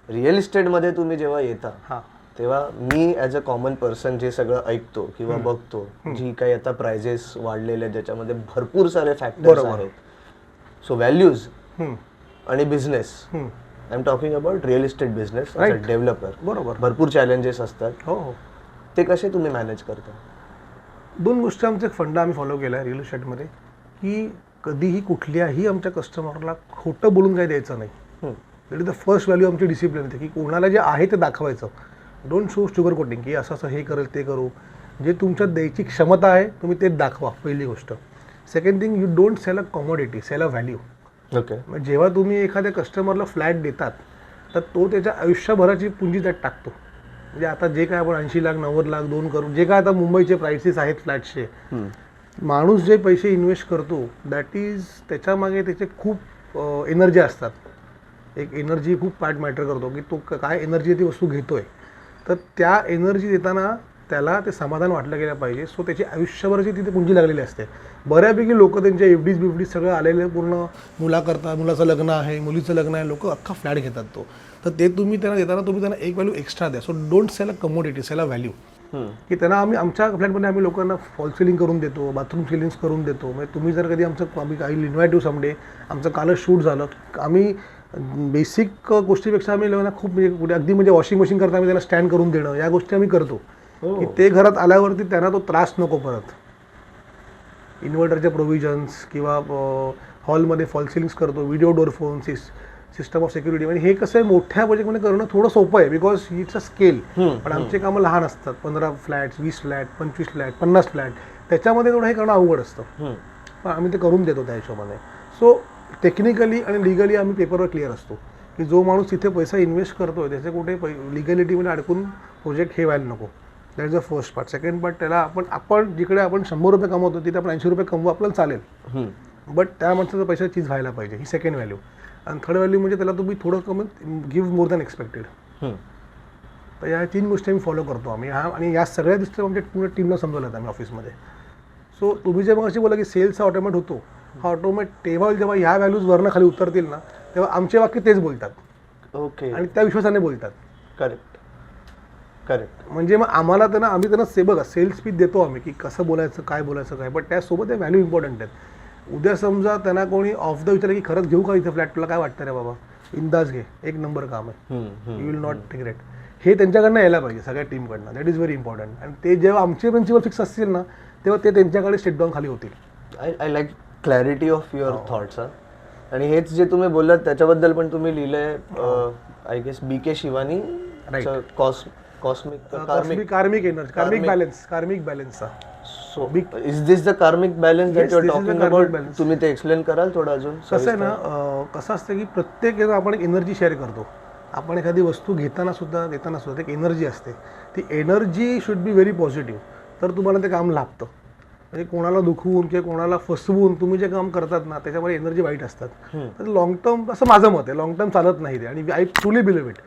Real इस्टेटमध्ये तुम्ही जेव्हा येता तेव्हा मी ॲज अ कॉमन पर्सन जे सगळं ऐकतो किंवा बघतो, जी काही आता प्राइजेस वाढलेले आहेत ज्याच्यामध्ये भरपूर सारे फॅक्टर्स आहेत. सो व्हॅल्यूज आणि business, I am talking about real estate business as a developer. बरोबर. भरपूर चॅलेंजेस असतात. हो हो. ते कसे तुम्ही मॅनेज करता? 2 गोष्टी आमचा एक फंडा आम्ही फॉलो केला आहे रिअल इस्टेटमध्ये, की कधीही कुठल्याही आमच्या कस्टमरला खोटं बोलून काही द्यायचं नाही. That is the first value आमची डिसिप्लिन होती, की कोणाला जे आहे ते दाखवायचं. डोंट शो शुगर कोटिंग की असं असं हे करेल ते करू. जे तुमच्यात द्यायची क्षमता आहे तुम्ही ते दाखवा, पहिली गोष्ट. Second thing, you don't sell a commodity, sell a value. Okay. मग जेव्हा तुम्ही एखाद्या कस्टमरला फ्लॅट देतात तर तो त्याच्या आयुष्यभराची पुंजी त्यात टाकतो. म्हणजे आता जे काय आपण 80 लाख 90 लाख 2 करोड जे काय आता मुंबईचे प्राइसेस आहेत फ्लॅटचे, माणूस जे पैसे इन्व्हेस्ट करतो दॅट इज त्याच्यामागे त्याचे खूप एनर्जी असतात. एक एनर्जी खूप पार्ट मॅटर करतो की तो काय एनर्जी ती वस्तू घेतोय. तर त्या एनर्जी देताना त्याला ते समाधान वाटलं गेलं पाहिजे. सो त्याची आयुष्यभराची तिथे पुंजी लागलेली असते. बऱ्यापैकी लोक त्यांच्या एफडीज बिफडीज सगळं आलेले पूर्ण मुलाचं लग्न आहे, मुलीचं लग्न आहे, लोक अख्खा फ्लॅट घेतात तो. तर ते तुम्ही त्यांना देताना तुम्ही त्यांना एक व्हॅल्यू एक्स्ट्रा द्या. So don't sell a commodity, sell a value. की त्यांना आमच्या फ्लॅटमध्ये आम्ही लोकांना फॉल सिलिंग करून देतो, बाथरूम सिलिंग्स करून देतो. म्हणजे तुम्ही जर कधी आम्ही काही इन्व्हाइट समडे, आमचं कालच शूट झालं, आम्ही बेसिक गोष्टीपेक्षा आम्ही लोकांना खूप म्हणजे अगदी म्हणजे वॉशिंग मशीन करता आम्ही त्यांना स्टँड करून देणं, या गोष्टी आम्ही करतो. की ते घरात आल्यावरती त्यांना तो त्रास नको परत. इन्व्हर्टरचे प्रोव्हिजन्स किंवा हॉलमध्ये फॉल सिलिंग्स करतो, video door phone, system of security. म्हणजे हे कसं आहे, मोठ्या प्रोजेक्टमध्ये करणं थोडं सोपं आहे बिकॉज इट्स अ स्केल. पण आमचे कामं लहान असतात, 15 फ्लॅट, 20 फ्लॅट, 25 फ्लॅट, 50 फ्लॅट. त्याच्यामध्ये थोडं हे करणं अवघड असतं. पण आम्ही ते करून देतो त्या हिशोबाने. सो टेक्निकली आणि लिगली आम्ही पेपरवर क्लिअर असतो की जो माणूस तिथे पैसा इन्व्हेस्ट करतोय त्याचे कुठे लिगॅलिटीमध्ये अडकून प्रोजेक्ट हे व्हायला नको. That is the first part. Second part, त्याला आपण जिकडे आपण 100 रुपये कमवतो तिथे आपण 80 रुपये कमवू, आपल्याला चालेल. बट त्या माणसाचा पैसा चीज व्हायला पाहिजे, ही सेकंड व्हॅल्यू. आणि थर्ड व्हॅल्यू म्हणजे त्याला तुम्ही थोडं कमी गिव्ह मोर दॅन एक्सपेक्टेड. तर या 3 गोष्टी आम्ही फॉलो करतो आम्ही. आणि या सगळ्या दृष्टीने आमच्या पूर्ण टीमला समजवलं आम्ही ऑफिसमध्ये. सो तुम्ही जे मग अशी बोला की सेल्स ऑटोमेट होतो, हा ऑटोमेट तेव्हा जेव्हा ह्या व्हॅल्यूज वरनं खाली उतरतील ना, तेव्हा आमचे वाक्य तेच बोलतात. ओके. आणि त्या विश्वासाने बोलतात. करेक्ट. म्हणजे मग आम्हाला त्यांना आम्ही त्यांना बघा सेल्स स्पीच देतो आम्ही की कसं बोलायचं काय बोलायचं काय. पण त्यासोबत त्या व्हॅल्यू इम्पॉर्टंट आहेत. उद्या समजा त्यांना कोणी ऑफ द विचारलं की खरंच घेऊ का इथे फ्लॅट, तुला काय वाटतं रे बाबा, इंदाज घे, एक नंबर काम आहे, यू विल नॉट रिग्रेट. हे त्यांच्याकडनं यायला पाहिजे सगळ्या टीमकडनं. That is very important. आणि ते जेव्हा आमचे प्रिन्सिपल फिक्स असतील ना तेव्हा ते त्यांच्याकडे स्टेट डाऊन खाली होतील. I like clarity of your thoughts. आणि हेच जे तुम्ही बोललात त्याच्याबद्दल पण तुम्ही लिहिलंय, I guess BK Shivani, karmic energy, karmic balance. So is this the karmic balance that you are talking about? तुम्ही ते एक्सप्लेन कराल थोडं अजून? कसं आहे ना, कसं असतं की प्रत्येक आपण एक एनर्जी शेअर करतो. आपण एखादी वस्तू घेताना सुद्धा देताना सुद्धा एक एनर्जी असते. ती energy should be very positive. तर तुम्हाला ते काम लाभतं. म्हणजे कोणाला दुखवून किंवा कोणाला फसवून तुम्ही जे काम करतात ना त्याच्यामध्ये एनर्जी वाईट असतात. तर लॉंग टर्म, असं माझं मत आहे, लॉंग टर्म चालत नाही ते. आणि आय ट्रुली बिलीव्ह इट.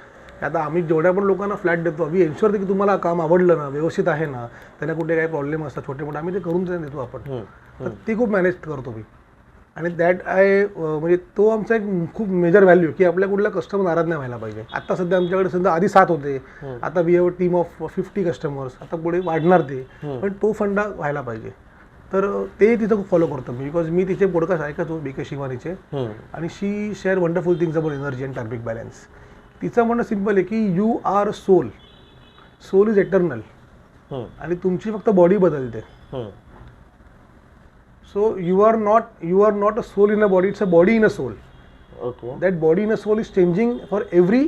आता आम्ही जेवढ्या पण लोकांना फ्लॅट देतो आम्ही एन्श्युअर की तुम्हाला काम आवडलं ना, व्यवस्थित आहे ना, त्यांना कुठे काही प्रॉब्लेम असतात छोटे मोठे, आम्ही ते करून देतो आपण. तर ती खूप मॅनेज करतो मी. आणि दॅट म्हणजे तो आमचा एक खूप मेजर व्हॅल्यू की आपल्या कुठला कस्टमर नाराज नाही व्हायला पाहिजे. आता सध्या आमच्याकडे सध्या आधी 7 होते, आता we have a team of 50 customers. आता पुढे वाढणार ते, पण तो फंडा व्हायला पाहिजे. तर ते तिथं खूप फॉलो करतो मी बिकॉज मी तिचे पॉडकास्ट ऐकतो BK शिवानीचे. आणि she share wonderful things about energy and karmic balance. तिचं म्हणणं सिम्पल आहे की you are soul, soul is eternal. आणि तुमची फक्त बॉडी बदलते. So you are not a soul in a body, it's a body in a soul. That body in a soul is changing for every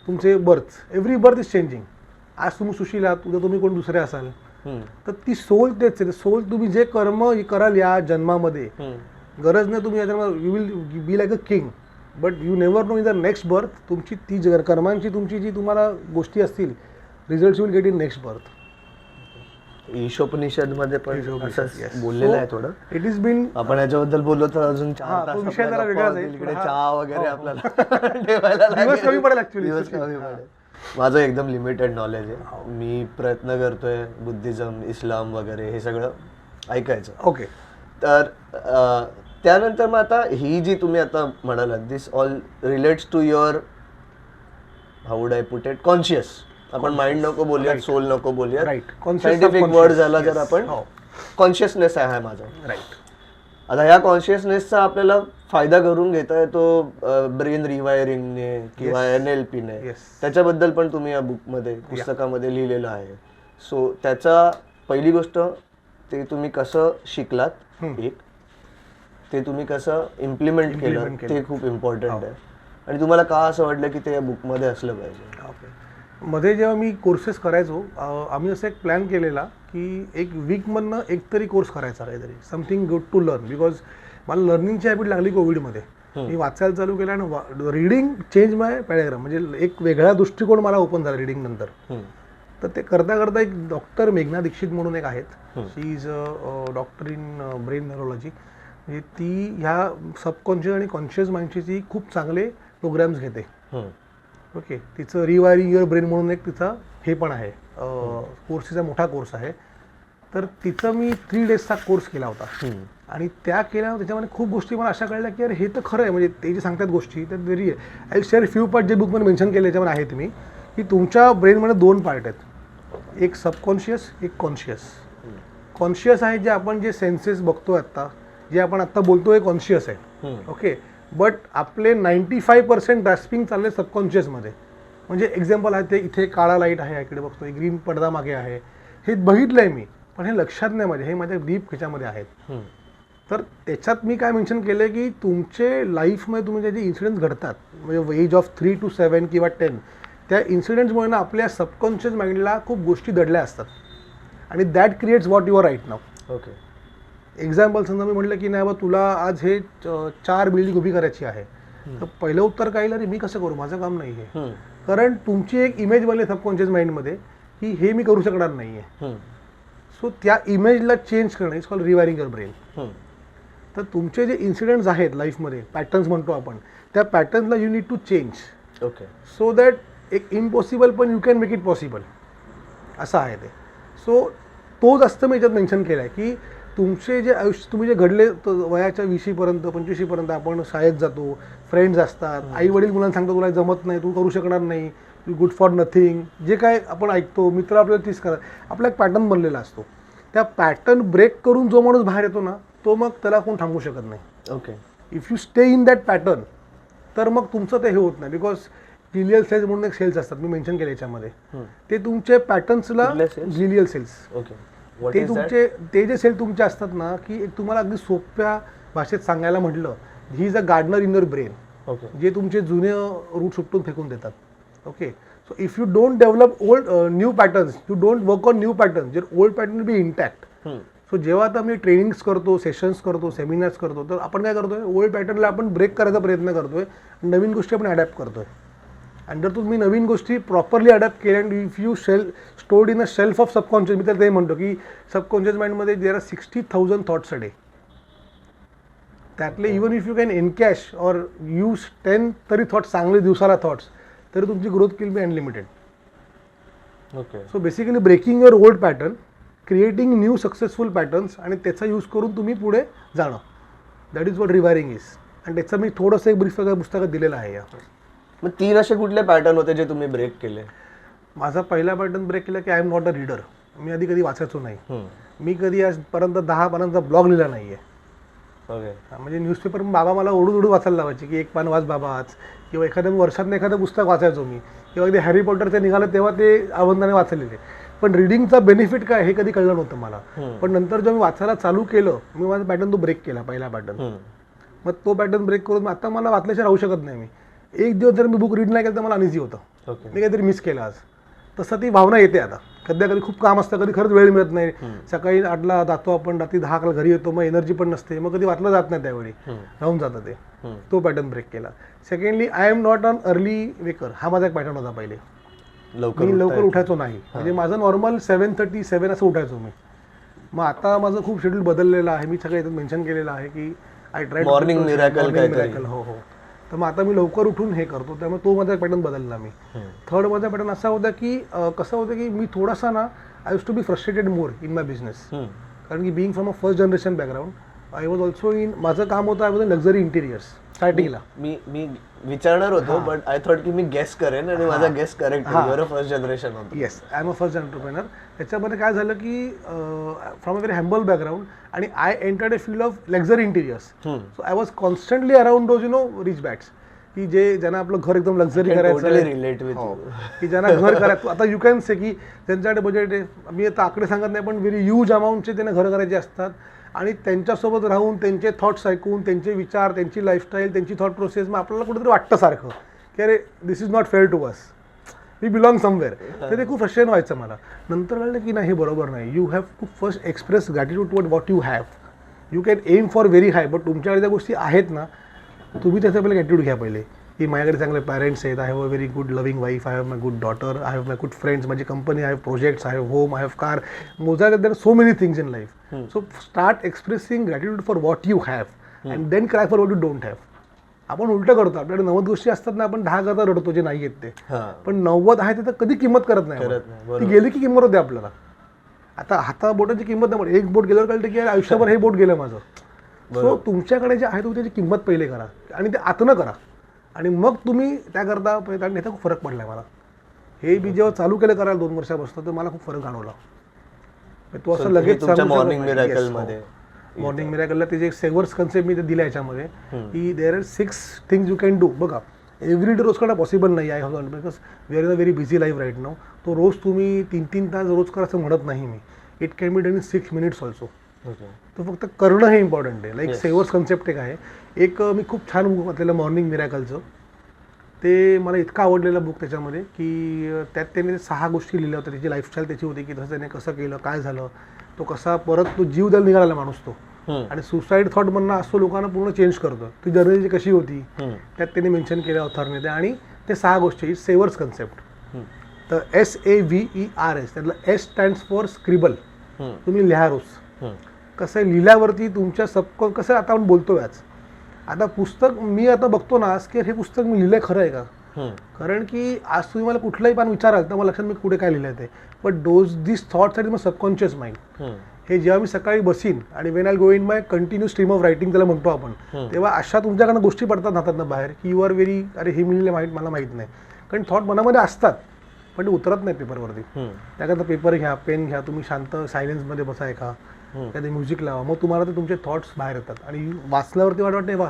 तुमचे एव्हरी बर्थ इज चेंजिंग. आज तुम्ही सुशील आहात, उद्या तुम्ही कोण दुसरे असाल. तर ती सोल तेच आहे. सोल तुम्ही जे कर्म कराल या जन्मामध्ये, गरज नाही तुम्ही या जन्मात you will be like a king. But you never know in the next birth तुमची ती कर्मांची तुमची जी तुम्हाला गोष्टी असतील result will get in next birth. Ishopanishad मध्ये पण ईशोपनिषद, असंच yes. बोललेलं आहे थोडं. इट इज बीन आपण याच्याबद्दल बोललो तर अजून हा, 4 तास तो विषय आपल्याला जरा वेगळाच pause आहे. देईल. इकडे हा. चहा वगैरे हो. आपल्याला ठेवायला दिवस लागेल. कमी पडेल actually. दिवस कमी पडेल. माझं एकदम लिमिटेड नॉलेज आहे. मी प्रयत्न करतोय बुद्धिझम, इस्लाम वगैरे हे सगळं ऐकायचं. ओके. तर त्यानंतर मग आता ही जी तुम्ही आता म्हणालात this all relates to your how would I put it conscious. आपण माइंड नको बोलूया, सोल नको बोलूया, राईट. सायंटिफिक वर्ड झाला जर आपण कॉन्शियसनेस आहे माझा. राईट. आता ह्या कॉन्शियसनेसचा आपल्याला फायदा करून घेता येतो ब्रेन रिवायरिंगने किंवा NLP ने. Yes. त्याच्याबद्दल पण तुम्ही या बुकमध्ये पुस्तकामध्ये लिहिलेलं आहे. सो त्याचा पहिली गोष्ट ते तुम्ही कसं शिकलात, एक ते तुम्ही कसं इम्प्लिमेंट केलं ते खूप इम्पॉर्टंट आहे. आणि तुम्हाला का असं वाटलं की ते या बुकमध्ये असलं पाहिजे. ओके. मध्ये जेव्हा मी कोर्सेस करायचो आम्ही असं एक प्लॅन केलेला की एक वीकमधनं एक तरी कोर्स करायचा काहीतरी something good to learn. Because मला लर्निंगची हॅबिट लागली कोविडमध्ये. मी वाचायला चालू केलं आणि रीडिंग चेंज माय पॅराग्राफ, म्हणजे एक वेगळा दृष्टिकोन मला ओपन झाला रीडिंग नंतर. तर ते करता करता एक डॉक्टर मेघना दीक्षित म्हणून एक आहेत, she is a doctor in brain neurology. म्हणजे ती ह्या सबकॉन्शियस आणि कॉन्शियस माइंडची ती खूप चांगले प्रोग्राम्स घेते. ओके. तिचं रिवायरिंग युअर ब्रेन म्हणून एक तिचा हे पण आहे कोर्स, तिचा मोठा कोर्स आहे. तर तिचं मी 3 डेजचा कोर्स केला होता. आणि त्या केल्यावर त्याच्यामध्ये खूप गोष्टी मला अशा कळल्या की अरे हे तर खरं आहे, म्हणजे ते जे सांगतात गोष्टी तर व्हेरी आहे. आय शेअर फ्यू पार्ट जे बुकमध्ये मेन्शन केले याच्यामध्ये आहे तुम्ही की तुमच्या ब्रेनमध्ये 2 पार्ट आहेत, एक सबकॉन्शियस, एक कॉन्शियस. कॉन्शियस आहे जे आपण जे सेन्सेस बघतोय आत्ता, जे आपण आत्ता बोलतोय कॉन्शियस आहे. ओके. बट आपले 95% ग्रास्पिंग चालले सबकॉन्शियसमध्ये. म्हणजे एक्झाम्पल आहे ते इथे काळा लाईट आहे, इकडे बघतोय ग्रीन पडदा मागे आहे, हे बघितलंय मी पण हे लक्षात नाही माझ्या, हे माझ्या डीप ह्याच्यामध्ये आहेत. तर त्याच्यात मी काय मेन्शन केलं की तुमचे लाईफमध्ये तुम्ही जे इन्सिडेंट्स घडतात म्हणजे एज ऑफ 3 to 7 किंवा 10 त्या इन्सिडेंट्समुळे ना आपल्या सबकॉन्शियस माइंडला खूप गोष्टी दडल्या असतात आणि that creates what you are right now. Okay. Example समजा मी म्हटलं की नाही बा तुला आज हे 4 बिल्डिंग उभी करायची आहे, तर पहिलं उत्तर काय येईल, अरे मी कसं करू, माझं काम नाही आहे. कारण तुमची एक इमेज बनली सबकॉन्शियस माइंडमध्ये की हे मी करू शकणार नाही आहे. सो त्या इमेजला चेंज करणं is called rewiring your brain. तर तुमचे जे इन्सिडेंट्स आहेत लाईफमध्ये, पॅटर्न्स म्हणतो आपण, त्या पॅटर्न्सला you need to change. Okay. So that एक इम्पॉसिबल पण you can make it possible असं आहे ते. सो तो जास्त मी याच्यात मेन्शन केला आहे की तुमचे जे आयुष्य तुम्ही जे घडले वयाच्या 20पर्यंत 25पर्यंत आपण शाळेत जातो, फ्रेंड्स असतात, आई वडील मुलांना सांगतो तुला जमत नाही, तू करू शकणार नाही, यू गुड फॉर नथिंग, जे काय आपण ऐकतो, मित्र आपल्याला तीच करा, आपला एक पॅटर्न बनलेला असतो. त्या पॅटर्न ब्रेक करून जो माणूस बाहेर येतो ना तो मग त्याला कोण थांबवू शकत नाही. Okay. If you stay in that pattern तर मग तुमचं ते हे होत नाही. बिकॉज ग्लियल सेल्स म्हणून एक सेल्स असतात, मी मेन्शन केले याच्यामध्ये, ते तुमचे पॅटर्न्सला ग्लियल सेल्स. ओके. ते तुमचे ते जे सेल तुमचे असतात ना की एक तुम्हाला अगदी सोप्या भाषेत सांगायला म्हटलं, he is a gardener in your brain. Okay. जे तुमचे जुने रूट सुटून फेकून देतात. Okay. So if you don't develop old new patterns, you don't work on new patterns, जर old pattern will be intact. So जेव्हा आता मी ट्रेनिंग्स करतो, सेशन्स करतो, सेमिनार्स करतो, तर आपण काय करतोय, ओल्ड पॅटर्नला आपण ब्रेक करायचा प्रयत्न करतोय, नवीन गोष्टी आपण अडॅप्ट करतोय. आणि जर तुम्ही नवीन गोष्टी प्रॉपरली अडॅप्ट केल्या and if you stored in a shelf of subconscious, मी तर ते म्हणतो की सबकॉन्शियस माइंडमध्ये there are 60,000 thoughts a day. त्यातले even if you can encash or use 10 तरी थॉट्स, चांगले दिवसाला थॉट्स, तरी तुमची growth will be unlimited. Okay. So basically breaking your old pattern, creating new successful patterns आणि त्याचा यूज करून तुम्ही पुढे जाणं, that is what rewiring is. आणि त्याचं मी थोडंसं एक ब्रीफ पुस्तकात दिलेलं आहे. मग 3 असे कुठले पॅटर्न होते जे तुम्ही ब्रेक केले? माझा पहिला पॅटर्न ब्रेक केला की I am not a reader. मी आधी कधी वाचायचो नाही. मी कधी आजपर्यंत 10 पानांचा ब्लॉग लिहिला नाही आहे. ओके. म्हणजे न्यूजपेपर बाबा मला ओढून वाचायला लावायचे की 1 पान वाच बाबा आज, किंवा एखाद्या वर्षातनं एखादं पुस्तक वाचायचो मी, किंवा अगदी हॅरी पॉटर ते निघालं तेव्हा ते आनंदाने वाचलेले. पण रिडिंगचा बेनिफिट काय हे कधी कळलं नव्हतं मला. पण नंतर जेव्हा मी वाचायला चालू केलं, मी माझा पॅटर्न तो ब्रेक केला, पहिला पॅटर्न. मग तो पॅटर्न ब्रेक करून आता मला वाचल्याशिवाय राहू शकत नाही. मी एक दिवस जर मी बुक रीड नाही केलं तर मला अनइझी होतं, मी काहीतरी मिस केलं आज. तसं ती भावना येते आता. कधी खूप काम असतं, कधी खरंच वेळ मिळत नाही. सकाळी 8ला जातो आपण, रात्री 10ला घरी येतो, मग एनर्जी पण नसते, मग कधी वाचलं जात नाही, त्यावेळी राहून जातं ते. तो पॅटर्न ब्रेक केला. Secondly I am not on early waker, हा माझा एक पॅटर्न होता पहिले. मी लवकर उठायचो नाही, म्हणजे माझं नॉर्मल 7:30 7 असं उठायचो मी. मग आता माझं खूप शेड्यूल बदललेलं आहे. मी सगळं इथं मेन्शन केलेलं आहे की आय ट्राय मॉर्निंग मिरॅकल. हो हो. तर मग आता मी लवकर उठून हे करतो, त्यामुळे तो माझा पॅटर्न बदलला मी. थर्ड माझा पॅटर्न असा होता की कसं होतं की मी थोडासा ना I use to be frustrated more in my business. कारण की being from a first generation background, I was also in, माझं काम होतं I was in luxury interiors स्टार्टिंगला. मी विचारणार होतो, बट आय थॉट की मी गेस करेन आणि माझा गेस करेक्ट आहे. फर्स्ट जनरेशन होतं. Yes, I am a first entrepreneur. त्याच्यामध्ये काय झालं की फ्रॉम अ व्हेरी हॅम्बल बॅकग्राऊंड, आणि I entered a field of luxury interiors. So I was constantly around those rich bats, की ज्यांना आपलं घर एकदम लक्झरी करायचं, की ज्यांना घर करायचं. आता यू कॅन से की त्यांच्याकडे बजेट आहे, मी आता आकडे सांगत नाही, पण व्हेरी ह्यूज अमाऊंटचे त्यांना घर करायचे असतात. आणि त्यांच्यासोबत राहून त्यांचे थॉट्स ऐकून, त्यांचे विचार, त्यांची लाईफस्टाईल, त्यांची थॉट प्रोसेस, मग आपल्याला कुठेतरी वाटतं सारखं की अरे this is not fair to us, we belong somewhere. तर ते खूप फ्रस्ट्रेशन व्हायचं मला. नंतर कळलं की नाही, हे बरोबर नाही. You have to first express gratitude toward what you have. You can aim for very high, but तुमच्याकडे ज्या गोष्टी आहेत ना, तुम्ही त्याचा पहिले ग्रॅटिट्यूड घ्या पहिले, की माझ्याकडे चांगले पॅरेंट्स आहेत, I have a very good loving wife, I have my good daughter, I have my good friends, माझी company, I have projects, I have home, I have car. मोजायला there so many things in life. So start expressing gratitude for what you have and then cry for what you don't have. आपण उलटं करतो, आपल्याकडे 90 गोष्टी असतात ना, आपण 10 करता रडतो जे नाही येत ते. पण 90 आहे ते तर कधी किंमत करत नाही. ती गेली की किंमत होते आपल्याला. आता हाता बोटाची किंमत नाही, एक बोट गेल्यावर कळतं की आयुष्यभर हे बोट गेलं माझं. सो तुमच्याकडे जे आहे तुम्ही त्याची किंमत पहिले करा, आणि ते आतनं करा, आणि मग तुम्ही त्याकरता आणि ह्याचा खूप फरक पडला मला. हे मी जेव्हा चालू केलं करायला 2 वर्षापासून, तर मला खूप फरक जाणवला. तो असं लगेच मॉर्निंग मिरॅकलमध्ये, मॉर्निंग मिरॅकलला त्याचे एक सेवर्स कन्सेप्ट मी ते दिला याच्यामध्ये, की there are 6 things you can do. बघा, एव्हरी डे रोज करणं पॉसिबल नाही आहे, because we are in a very busy life right now. तो रोज तुम्ही 3-3 तास रोज करा असं म्हणत नाही मी. It can be done in 6 minutes also. तो फक्त करणं हे इम्पॉर्टंट आहे. लाईक सेवर्स कन्सेप्ट एक आहे, एक मी खूप छान बुक वाचलेलं मॉर्निंग मिरॅकलचं. ते मला इतकं आवडलेलं बुक त्याच्यामध्ये, की त्यात त्याने 6 गोष्टी लिहिल्या होत्या. त्याची लाईफस्टाईल त्याची होती, की तसं त्याने कसं केलं, काय झालं, तो कसा परत तो जीव द्यायला निघाला माणूस तो, आणि सुसाईड थॉट म्हणणं असतो लोकांना पूर्ण चेंज करतो. ती जर्नी कशी होती त्यात त्याने मेन्शन केलं ऑथरने. आणि ते 6 गोष्टी सेवर्स कन्सेप्ट. तर SAVERS, त्यातलं S स्टँड्स फॉर स्क्रिबल. तुम्ही लिहा रोज. कसं आहे, लिहिल्यावरती तुमच्या कसं आता आपण बोलतोय आता पुस्तक मी आता बघतो ना की हे पुस्तक मी लिहिलंय खरं आहे का. कारण की आज तुम्ही मला कुठलंही पान विचाराल तर मला लक्षात मी कुठे काय लिहिलंय ते, but this thoughts are in my subconscious mind. हे जेव्हा मी सकाळी बसीन आणि when I go in my continue stream of writing त्याला म्हणतो आपण, तेव्हा अशा तुमच्याकडनं गोष्टी पडतात हातात ना बाहेर, की यू आर व्हेरी, अरे हे मी लिहिलं मला माहीत नाही. कारण थॉट मनामध्ये असतात पण ते उतरत नाही पेपरवरती. त्याकरता पेपर घ्या, पेन घ्या, तुम्ही शांत सायलेन्समध्ये बसा एका, कधी म्युझिक लावा, मग तुम्हाला ते तुमचे थॉट्स बाहेर येतात. आणि वाचल्यावरती वाटते वा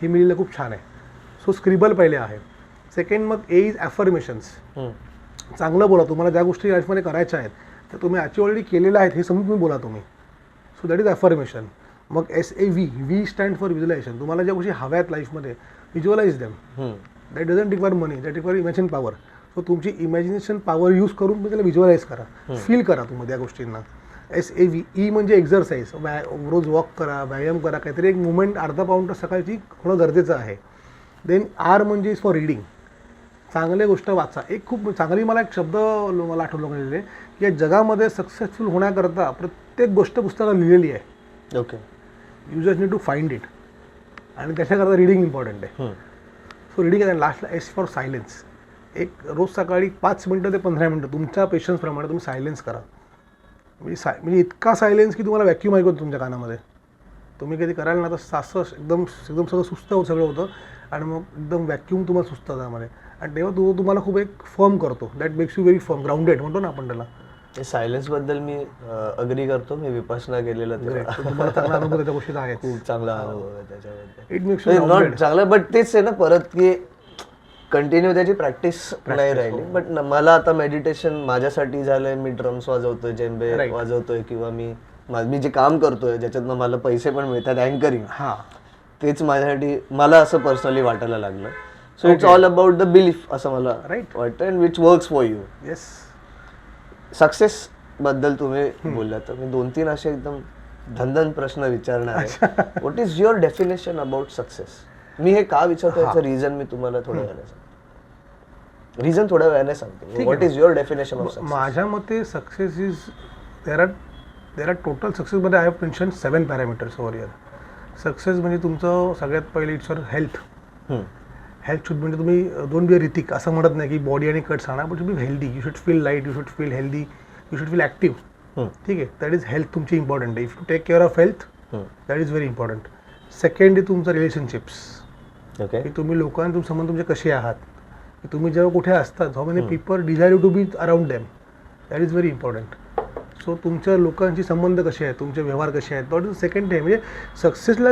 हे मी लिहिलं खूप छान आहे. सो स्क्रिबल पहिले आहे. सेकंड मग A इज ॲफर्मेशन्स. चांगलं बोला, तुम्हाला ज्या गोष्टी लाईफमध्ये करायच्या आहेत तर तुम्ही ऑलरेडी केलेल्या आहेत हे समजून तुम्ही बोला तुम्ही. So that is affirmation. मग SAV स्टँड फॉर व्हिज्युलायझेशन. तुम्हाला ज्या गोष्टी हव्या आहेत लाईफमध्ये, visualise them. That doesn't require money, that require imagine power. So तुमची इमॅजिनेशन पॉवर यूज करून तुम्ही त्याला व्हिज्युअलाइज करा, फील करा तुम्ही त्या गोष्टींना. SAVE म्हणजे एक्झरसाईज. रोज वॉक करा, व्यायाम करा, काहीतरी एक मुवमेंट अर्धा पाऊण तास सकाळची होणं गरजेचं आहे. देन R म्हणजे इज फॉर रीडिंग. चांगल्या गोष्ट वाचा. एक खूप चांगली मला एक शब्द मला आठवलं गेलेले, की या जगामध्ये सक्सेसफुल होण्याकरता प्रत्येक गोष्ट पुस्तकात लिहिलेली आहे. Okay. You just need to find it. आणि त्याच्याकरता रीडिंग इम्पॉर्टंट आहे. सो रीडिंग आहे. लास्टला S फॉर सायलेन्स. एक रोज सकाळी 5 मिनटं ते 15 मिनटं तुमच्या पेशन्सप्रमाणे तुम्ही सायलेन्स करा. म्हणजे इतका सायलेन्स की तुम्हाला व्हॅक्यूम ऐकू तुमच्या कानामध्ये. तुम्ही कधी कराल ना तर सासं एकदम सगळं सुस्त सगळं होतं, आणि मग एकदम व्हॅक्यूम तुम्हाला सुचतं त्यामध्ये, आणि तेव्हा तो तुम्हाला खूप एक फर्म करतो. That makes you very firm, grounded म्हणतो ना आपण त्याला. सायलेन्स बद्दल मी अग्री करतो. मी विपश्यना केलेलं, तुम्हाला चांगला अनुभव त्याच्या गोष्टीचा आहे. खूप चांगला अनुभव आहे त्याच्याबद्दल. इट मेक्स यू नॉट चांगलं, बट तेच आहे ना परत की कंटिन्यू त्याची प्रॅक्टिस नाही राहिली. बट मला आता मेडिटेशन माझ्यासाठी झालंय. मी ड्रम्स वाजवतोय, जेंबे वाजवतोय, किंवा मी जे काम करतोय ज्याच्यातनं मला पैसे पण मिळतात, अँकरिंग, तेच माझ्यासाठी मला असं पर्सनली वाटायला लागलं. So it's all about the belief असं मला वाटतं, and which works for you. Yes. Success बद्दल तुम्ही बोललात तर मी 2-3 असे एकदम धनधन प्रश्न विचारणार आहे. What is your definition about success? मी हे का विचारतो याचं रिझन मी तुम्हाला थोड्या वेळाने सांगतो. रिझन थोड्या वेळाने सांगतो. What is your definition of success? माझ्या मते success is there are total सक्सेसमध्ये I have mention 7 parameters over here. Success म्हणजे तुमचं सगळ्यात पहिले it's your health. Health should म्हणजे तुम्ही डोंट बी ऋतिक असं म्हणत नाही की बॉडी आणि कट्स आणा, but you be healthy. You should feel light, you should feel healthy, you should feel active. ठीक आहे, दॅट इज हेल्थ तुमची इम्पॉर्टंट आहे. If you take care of health that is very important. Second आहे तुमचं रिलेशनशिप्स. ओके, की तुम्ही लोकांचे संबंध तुमचे कसे आहात, की तुम्ही जेव्हा कुठे असतात, how many people desire you to be around them, that is very important. So तुमच्या लोकांशी संबंध कसे आहेत, तुमचे व्यवहार कसे आहेत, दॅट इज सेकंड आहे. म्हणजे सक्सेसला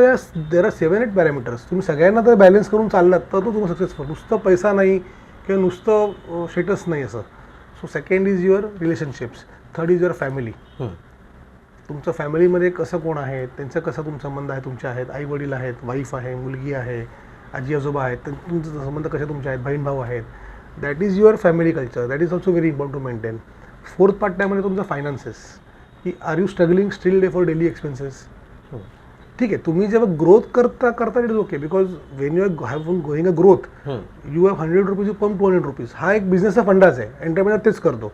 देर आर 7-8 पॅरामीटर्स. तुम्ही सगळ्यांना तर बॅलन्स करून चाललात तर तो तुम्ही सक्सेसफुल. नुसतं पैसा नाही किंवा नुसतं स्टेटस नाही असं. So second is your relationships. Third is your family. तुमचं फॅमिलीमध्ये कसं कोण आहे, त्यांचं कसं तुमचा संबंध आहे, तुमचे आहेत आई वडील आहेत, वाईफ आहे, मुलगी आहे, आजी आजोबा आहेत, तुमचे संबंध कसे तुमचे आहेत, बहीण भाऊ आहेत. That is your family culture. That is also very important to maintain. Fourth part त्यामध्ये तुमचं फायनान्सेस, की are you struggling still day for daily expenses. ठीक आहे, तुम्ही जेव्हा ग्रोथ करता it is okay, because when you have going a growth you have 100 rupees you pump 200 rupees. हा एक बिझनेसचा फंडाच आहे. एंटरप्रेनर तेच करतो.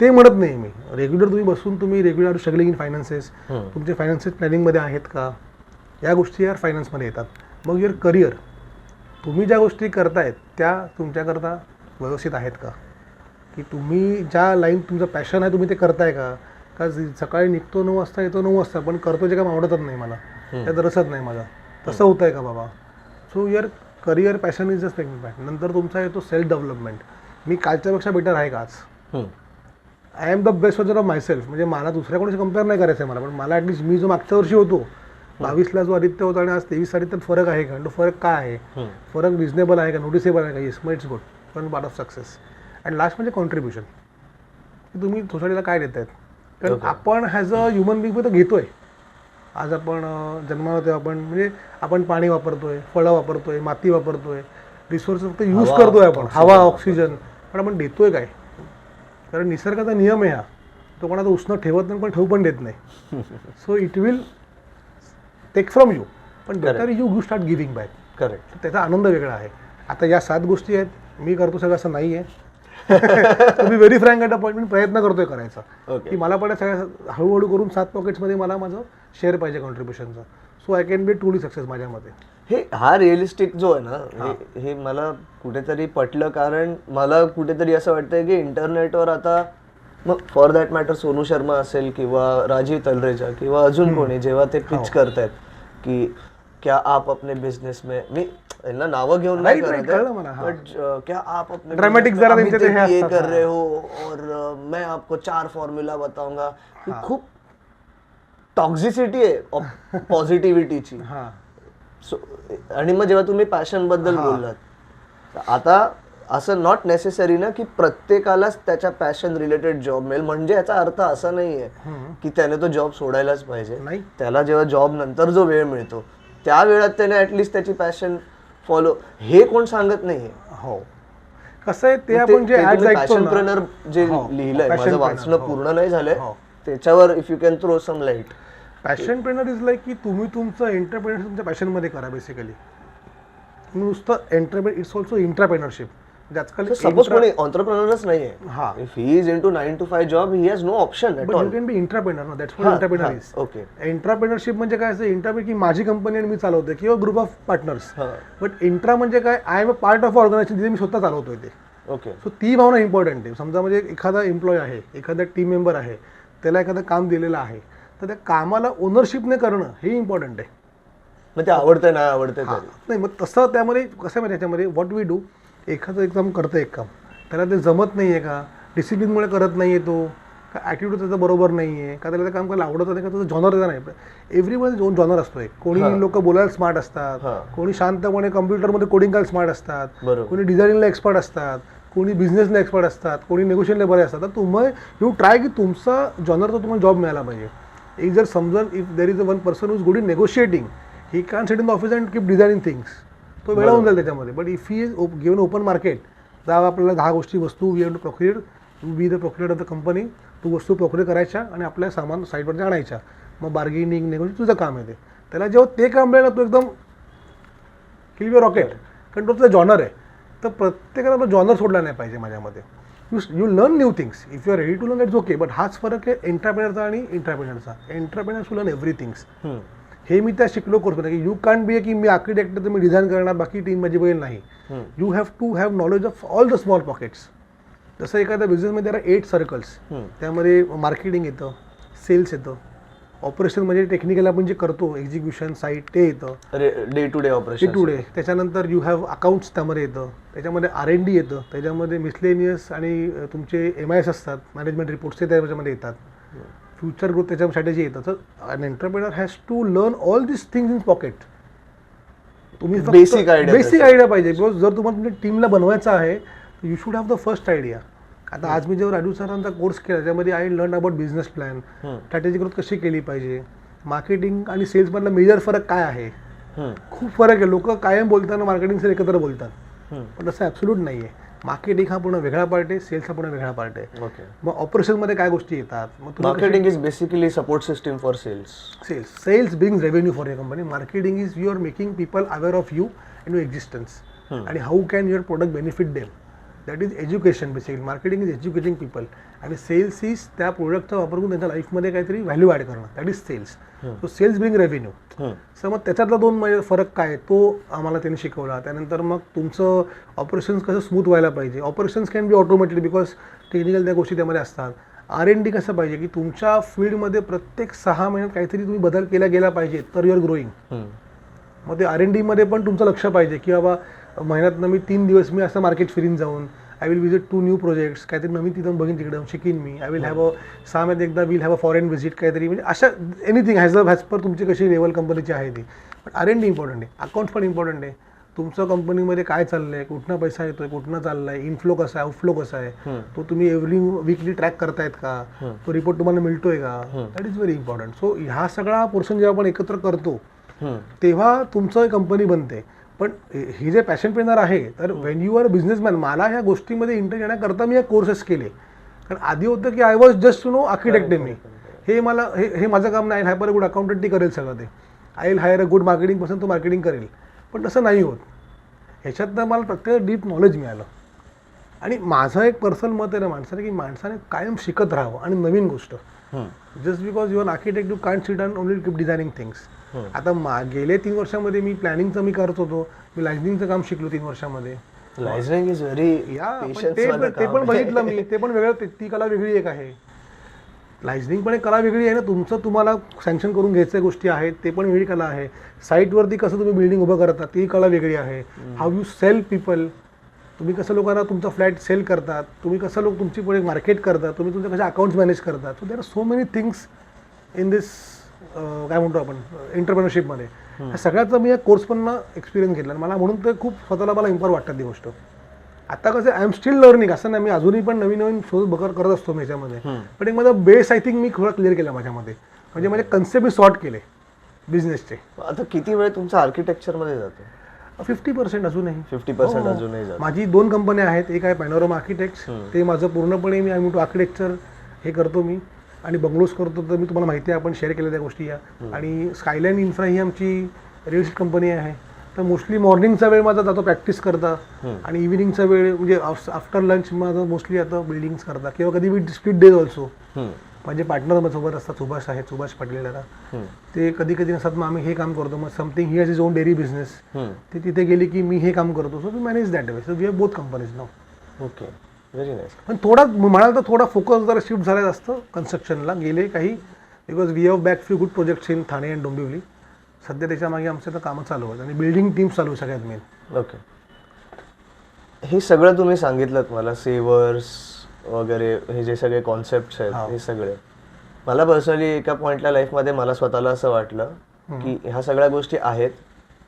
ते म्हणत नाही मी. रेग्युलर तुम्ही बसून तुम्ही रेग्युलर स्ट्रगलिंग इन फायनान्सेस, तुमचे फायनान्सेस प्लॅनिंगमध्ये आहेत का, या गोष्टी यार फायनान्समध्ये येतात. मग युअर करिअर, तुम्ही ज्या गोष्टी करतायत त्या तुमच्याकरता व्यवस्थित आहेत का, की तुम्ही ज्या लाईन तुमचं पॅशन आहे तुम्ही ते करताय का. का सकाळी निघतो 9 वाजता येतो 9 वाजता, पण करतो जे काम आवडतच नाही मला, त्यात रसत नाही माझा, तसं होतं आहे का बाबा. So your career passion is just part. नंतर तुमचा येतो सेल्फ डेव्हलपमेंट. मी कालच्यापेक्षा बेटर आहे का आज, I am the best version of myself. म्हणजे मला दुसऱ्या कोणाशी कम्पेअर नाही करायचं आहे मला, पण मला ॲटलिस्ट मी जो मागच्या वर्षी होतो 22ला जो आदित्य होता आणि आज 23 तर फरक आहे का, तो फरक काय आहे, फरक रिजनेबल आहे का, नोटिसेबल आहे का. येस, मग इट्स गुड. पण part of success. And last म्हणजे कॉन्ट्रीब्युशन, की तुम्ही सोसायटीला काय देत आहेत. कारण आपण ॲज अ ह्युमन बिंग तर घेतोय. आज आपण जन्माला तेव्हा आपण म्हणजे आपण पाणी वापरतोय, फळं वापरतोय, माती वापरतोय, रिसोर्स फक्त यूज करतोय आपण, हवा ऑक्सिजन, पण आपण देतोय काय. कारण निसर्गाचा नियम आहे हा, तो कोणाला उष्ण ठेवत नाही पण ठेवू पण देत नाही. So it will take from you, पण better you start giving back. Correct. त्याचा आनंद वेगळा आहे. आता या 7 गोष्टी आहेत, मी करतो सगळं असं नाही आहे. मी very frank at a point, मी प्रयत्न करतोय करायचा, की मला पण सगळ्या हळूहळू करून 7 पॉकेट्समध्ये मला माझं शेअर पाहिजे कॉन्ट्रीब्युशनचं. So I can be truly success माझ्यामध्ये. हा रिअलिस्टिक जो आहे ना, हे मला कुठेतरी पटलं. कारण मला कुठेतरी असं वाटतंय की इंटरनेटवर आता, मग for that matter Sonu Sharma असेल किंवा राजीव तलरेजा किंवा अजून कोणी, जेव्हा ते पिच करतायत की क्या आप अपने बिझनेस में, मी यांना नावं घेऊन नाही करत आहे, बट क्या आप अपने ड्रामेटिक जरा ये कर रहे हो और मैं आपको 4 फॉर्म्युला बताऊंगा. खूप टॉक्झिसिटी आहे पॉझिटिव्हिटीची. सो आणि मग जेव्हा तुम्ही पॅशन बद्दल बोललात, आता असं नॉट नेसेसरी ना की प्रत्येकालाच त्याच्या पॅशन रिलेटेड जॉब मिळेल. म्हणजे याचा अर्थ असा नाहीये की त्याने तो जॉब सोडायलाच पाहिजे. त्याला जेव्हा जॉब नंतर जो वेळ मिळतो त्या वेळात त्याने ऍटलिस्ट त्याची पॅशन फॉलो, हे कोण सांगत नाहीये. हो, कसं आहे ते आपण जे ऍड्स ऐकतो पॅशन प्रेनर जे लिहिलंय, माझं वाचणं पूर्ण नाही झालंय, त्याच्यावर if you can throw some light. Passionpreneur is like की तुम्ही तुमचं एंटरप्रेनरशिप तुमच्या पॅशनमध्ये करा बेसिकली. तुम्ही नुसतं entrepreneur, it's also intrapreneurship. Suppose कोणी एंटरप्रेनरच नाहीये, if he is into 9 to 5 job, he has no option at all. You can be intrapreneur. No, that's what entrepreneur is. Okay. Entrepreneurship म्हणजे काय असं, इंट्रा की माझी कंपनी आणि मी चालवते किंवा group of partners. But intra म्हणजे काय, I am a part of organisation, जिथे मी स्वतः चालवतोय ते. ओके. सो ती भावना इम्पॉर्टंट आहे. समजा म्हणजे एखादा एम्प्लॉय आहे, एखादा टीम मेंबर आहे, त्याला एखादं काम दिलेलं आहे, तर त्या कामाला ओनरशिपने करणं हे इम्पॉर्टंट आहे. मग ते आवडतंय नाही आवडतंय नाही, मग तसं त्यामध्ये कसं आहे, त्याच्यामध्ये व्हॉट वी डू, एखादं एकदम करतं एक काम, त्याला ते जमत नाही आहे का, डिसिप्लिनमुळे करत नाही आहे तो, का ॲटिट्यूड त्याचा बरोबर नाही आहे का, त्याला ते काम करायला आवडत नाही का, त्याचा जॉनर त्याचा नाही. एव्हरीवन दोन जॉनर असतो. एक कोणी लोक बोलायला स्मार्ट असतात, कोणी शांतपणे कम्प्युटरमध्ये कोडिंग करायला स्मार्ट असतात, कोणी डिझायनिंगला एक्सपर्ट असतात, कोणी बिझनेसला एक्सपर्ट असतात, कोणी नेगोशिएशनला बरे असतात. तर तुम्ही यू ट्राय की तुमचा जॉनरचा तुम्हाला जॉब मिळाला पाहिजे. एक जर समजून if there is a one person is good in negotiating, he can sit in the office and keep designing things, तो वेळा होऊन जाईल त्याच्यामध्ये. But if he is given open market, जर आपल्याला 10 गोष्टी वस्तू we have to procure, be the procure of the company, तू वस्तू प्रोक्युअर करायच्या आणि आपल्या सामान साईटवरती आणायच्या, मग बार्गेनिंग नेगोशिएशन तुझं काम आहे ते. त्याला जेव्हा ते काम मिळेल ना, तो एकदम किल बी रॉकेट, कारण तो तुझा जॉनर आहे. तर प्रत्येकाला तो जॉनर सोडला नाही पाहिजे माझ्यामध्ये. You learn new things, if you are ready to learn it's okay, but हाच फरक आहे एंटरप्रेनरचा आणि इंटरप्रेनरचा. Entrepreneurs to learn everythings. हे मी त्या शिकलो करतो की यू कॅन बी की मी आर्किटेक्ट तर मी डिझाईन करणार, बाकी टीम माझी बघेल नाही. You have to have knowledge of all the small pockets. जसं एखाद्या बिझनेसमध्ये there are 8 सर्कल्स, त्यामध्ये मार्केटिंग येतं, सेल्स येतं, ऑपरेशन म्हणजे टेक्निकल आपण जे करतो एक्झिक्युशन साईट ते येतं, day to day operation. Day to day. त्याच्यानंतर यू हॅव अकाउंट्स त्यामध्ये येतं, त्याच्यामध्ये R&D येतं, त्याच्यामध्ये मिसलेनियस आणि तुमचे MIS असतात, मॅनेजमेंट रिपोर्ट्स ते त्याच्यामध्ये येतात, फ्युचर ग्रोथ त्याच्या स्ट्रॅटेजी येतं. तर an entrepreneur has to learn all this things in pocket. तुम्ही बेसिक आयडिया पाहिजे. बिकॉज जर तुम्हाला तुमच्या टीमला बनवायचं आहे, you should have the first idea. आता आज मी जेव्हा राजू सरांचा कोर्स केला त्याच्यामध्ये I learn about business plan, strategy growth कशी केली पाहिजे, मार्केटिंग आणि सेल्समधला मेजर फरक काय आहे. खूप फरक आहे. लोक कायम बोलताना मार्केटिंग सेल एकत्र बोलतात, पण तसं ॲब्सोल्यूट नाही आहे. मार्केटिंग हा पूर्ण वेगळा पार्ट आहे, सेल्स हा पूर्ण वेगळा पार्ट आहे. मग ऑपरेशनमध्ये काय गोष्टी येतात. मग marketing is basically support system for sales. Sales brings revenue for your company. Marketing is you are making people aware of you and your existence आणि how can your product benefit them. That is education. Basically marketing is educating people आणि सेल्स इज त्या प्रोडक्टचा वापर करून त्यांच्या लाईफमध्ये काहीतरी व्हॅल्यू ॲड करणं. That is sales. So sales bring revenue. Sir मग त्याच्यातला 2 फरक काय तो आम्हाला त्यांनी शिकवला. त्यानंतर मग तुमचं ऑपरेशन्स कसं स्मूथ व्हायला पाहिजे. Operations can be automated because technical त्या गोष्टी त्यामध्ये असतात. R&D कसं पाहिजे की तुमच्या फील्डमध्ये प्रत्येक 6 महिन्यात काहीतरी तुम्ही बदल केला गेला पाहिजे तर युअर ग्रोईंग. मग ते R&D मध्ये पण तुमचं लक्ष पाहिजे की बाबा महिन्यातनं मी 3 दिवस मी असं मार्केट फिरून जाऊन I will visit 2 new projects, काहीतरी नवीन तिथून बघीन, तिकडं शिकीन मी. आय विल हॅव 6 महिन्यात एकदा will have a foreign visit काहीतरी, म्हणजे अशा एनिथिंग हॅज पर तुमची कशी लेवल कंपनीची आहे ती. पण R&D इम्पॉर्टंट आहे, अकाउंट्स पण इम्पॉर्टंट आहे. तुमचं कंपनीमध्ये काय चाललं आहे, कुठनं पैसा येतोय, कुठनं चाललं आहे, इनफ्लो कसा आहे, आउटफ्लो कसा आहे, तो तुम्ही एव्हरी वीकली ट्रॅक करतायत का, तो रिपोर्ट तुम्हाला मिळतोय का. That is very important. So ह्या सगळा पोर्शन जेव्हा आपण एकत्र करतो तेव्हा तुमचं कंपनी बनते. पण ही जे पॅशनप्रेनर आहे, तर वेन यू आर बिझनेसमॅन, मला ह्या गोष्टीमध्ये इंटरेस्ट येण्याकरता मी या कोर्सेस केले. कारण आधी होतं की आय वॉज जस्ट आर्किटेक्ट आहे मी, हे मला हे माझं काम नाही. हायपर गुड अकाउंटंट ती करेल सगळं ते. I will hire a good marketing person, तो मार्केटिंग करेल. पण तसं नाही होत. ह्याच्यातनं मला प्रत्येक डीप नॉलेज मिळालं. आणि माझं एक पर्सनल मत आहे ना माणसाने, की माणसाने कायम शिकत राहावं आणि नवीन गोष्ट. Just because you are architect you can't sit and only keep designing things. आता गेले 3 वर्षामध्ये मी प्लॅनिंगचं मी करत होतो, मी लायझनिंगचं काम शिकलो 3 वर्षामध्ये. लायझनिंग इज व्हेरी ते पण बघितलं मी, ते पण वेगळं, ती कला वेगळी एक आहे. लायझनिंग पण एक कला वेगळी आहे ना. तुम्हाला सँक्शन करून घ्यायच्या गोष्टी आहेत, ते पण वेगळी कला आहे. साईटवरती कसं तुम्ही बिल्डिंग उभं करता ती कला वेगळी आहे. हाऊ यू सेल पीपल, तुम्ही कसं लोकांना तुमचा फ्लॅट सेल करतात, तुम्ही कसं लोक तुमची पुढे मार्केट करतात, तुम्ही तुमच्या कशा अकाउंट्स मॅनेज करतात. So there are so many things in this काय म्हणतो आपण एंटरप्रेनरशिपमध्ये. ह्या सगळ्याचा मी या कोर्स पण एक्सपिरियन्स घेतला. मला म्हणून ते खूप स्वतःला मला इम्पॉर्ट वाटतात ती गोष्ट. आता कसं आय एम स्टील लर्निंग, असं नाही, मी अजूनही पण नवीन नवीन शोध करत असतो मी ह्याच्यामध्ये. पण एक माझा बेस आय थिंक मी थोडा क्लिअर केला माझ्यामध्ये, म्हणजे माझे कन्सेप्ट मी सॉर्ट केले बिझनेसचे. आता किती वेळ तुमचा आर्किटेक्चरमध्ये जातो? 50% अजूनही. 50% अजूनही जातो. माझी 2 कंपन्या आहेत. एक आहे पॅनोरमा आर्किटेक्ट्स, ते माझं पूर्णपणे मी आय टू आर्किटेक्चर हे करतो मी, आणि बंगलोज करतो. तर मी तुम्हाला माहिती आहे आपण शेअर केल्या त्या गोष्टी या. आणि स्कायलाईन इन्फ्रा ही आमची रिअल एस्टेट कंपनी आहे. तर मोस्टली मॉर्निंगचा वेळ माझा जातो प्रॅक्टिस करता, आणि इव्हिनिंगचा वेळ म्हणजे आफ्टर लंच माझं मोस्टली आता बिल्डिंग्स करता, किंवा कधी मी स्प्लिट डेज ऑल्सो. माझे पार्टनर सोबत असतात, सुभाष आहेत, सुभाष पाटील दादा, ते कधी कधी नसतात. मग आम्ही हे काम करतो. मग something he has his own dairy business, ते तिथे गेली की मी हे काम करतो. So we manage that way. So we have both companies now. Okay, very nice. पण थोडा म्हणाल तर थोडा फोकस जरा शिफ्ट झाला असतं कन्स्ट्रक्शनला गेले काही, because we have back few good projects in Thane and Dombivli. सध्या त्याच्यामागे आमचं तर कामं चालू आहेत आणि बिल्डिंग टीम्स चालू आहे सगळ्यात मेन. ओके, हे सगळं तुम्ही सांगितलं मला, सेवर्स वगैरे हे जे सगळे कॉन्सेप्ट्स आहेत हे सगळे, मला पर्सनली एका पॉईंटला लाईफमध्ये मला स्वतःला असं वाटलं की ह्या सगळ्या गोष्टी आहेत,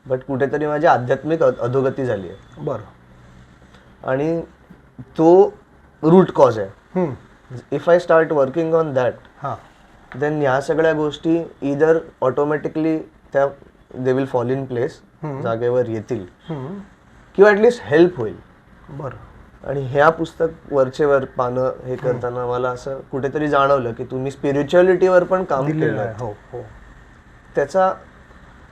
बट कुठेतरी माझी आध्यात्मिक अधोगती झाली आहे. बरं. आणि तो रूट कॉज आहे. If I start working on that, then ह्या सगळ्या गोष्टी इधर ऑटोमॅटिकली त्या they will fall in place, जागेवर येतील, किंवा ॲटलिस्ट हेल्प होईल. बरं. आणि ह्या पुस्तक वरचेवर पानं हे करताना मला असं कुठेतरी जाणवलं की तुम्ही स्पिरिच्युअलिटीवर पण काम दिलेलं केलं. आहे. हो हो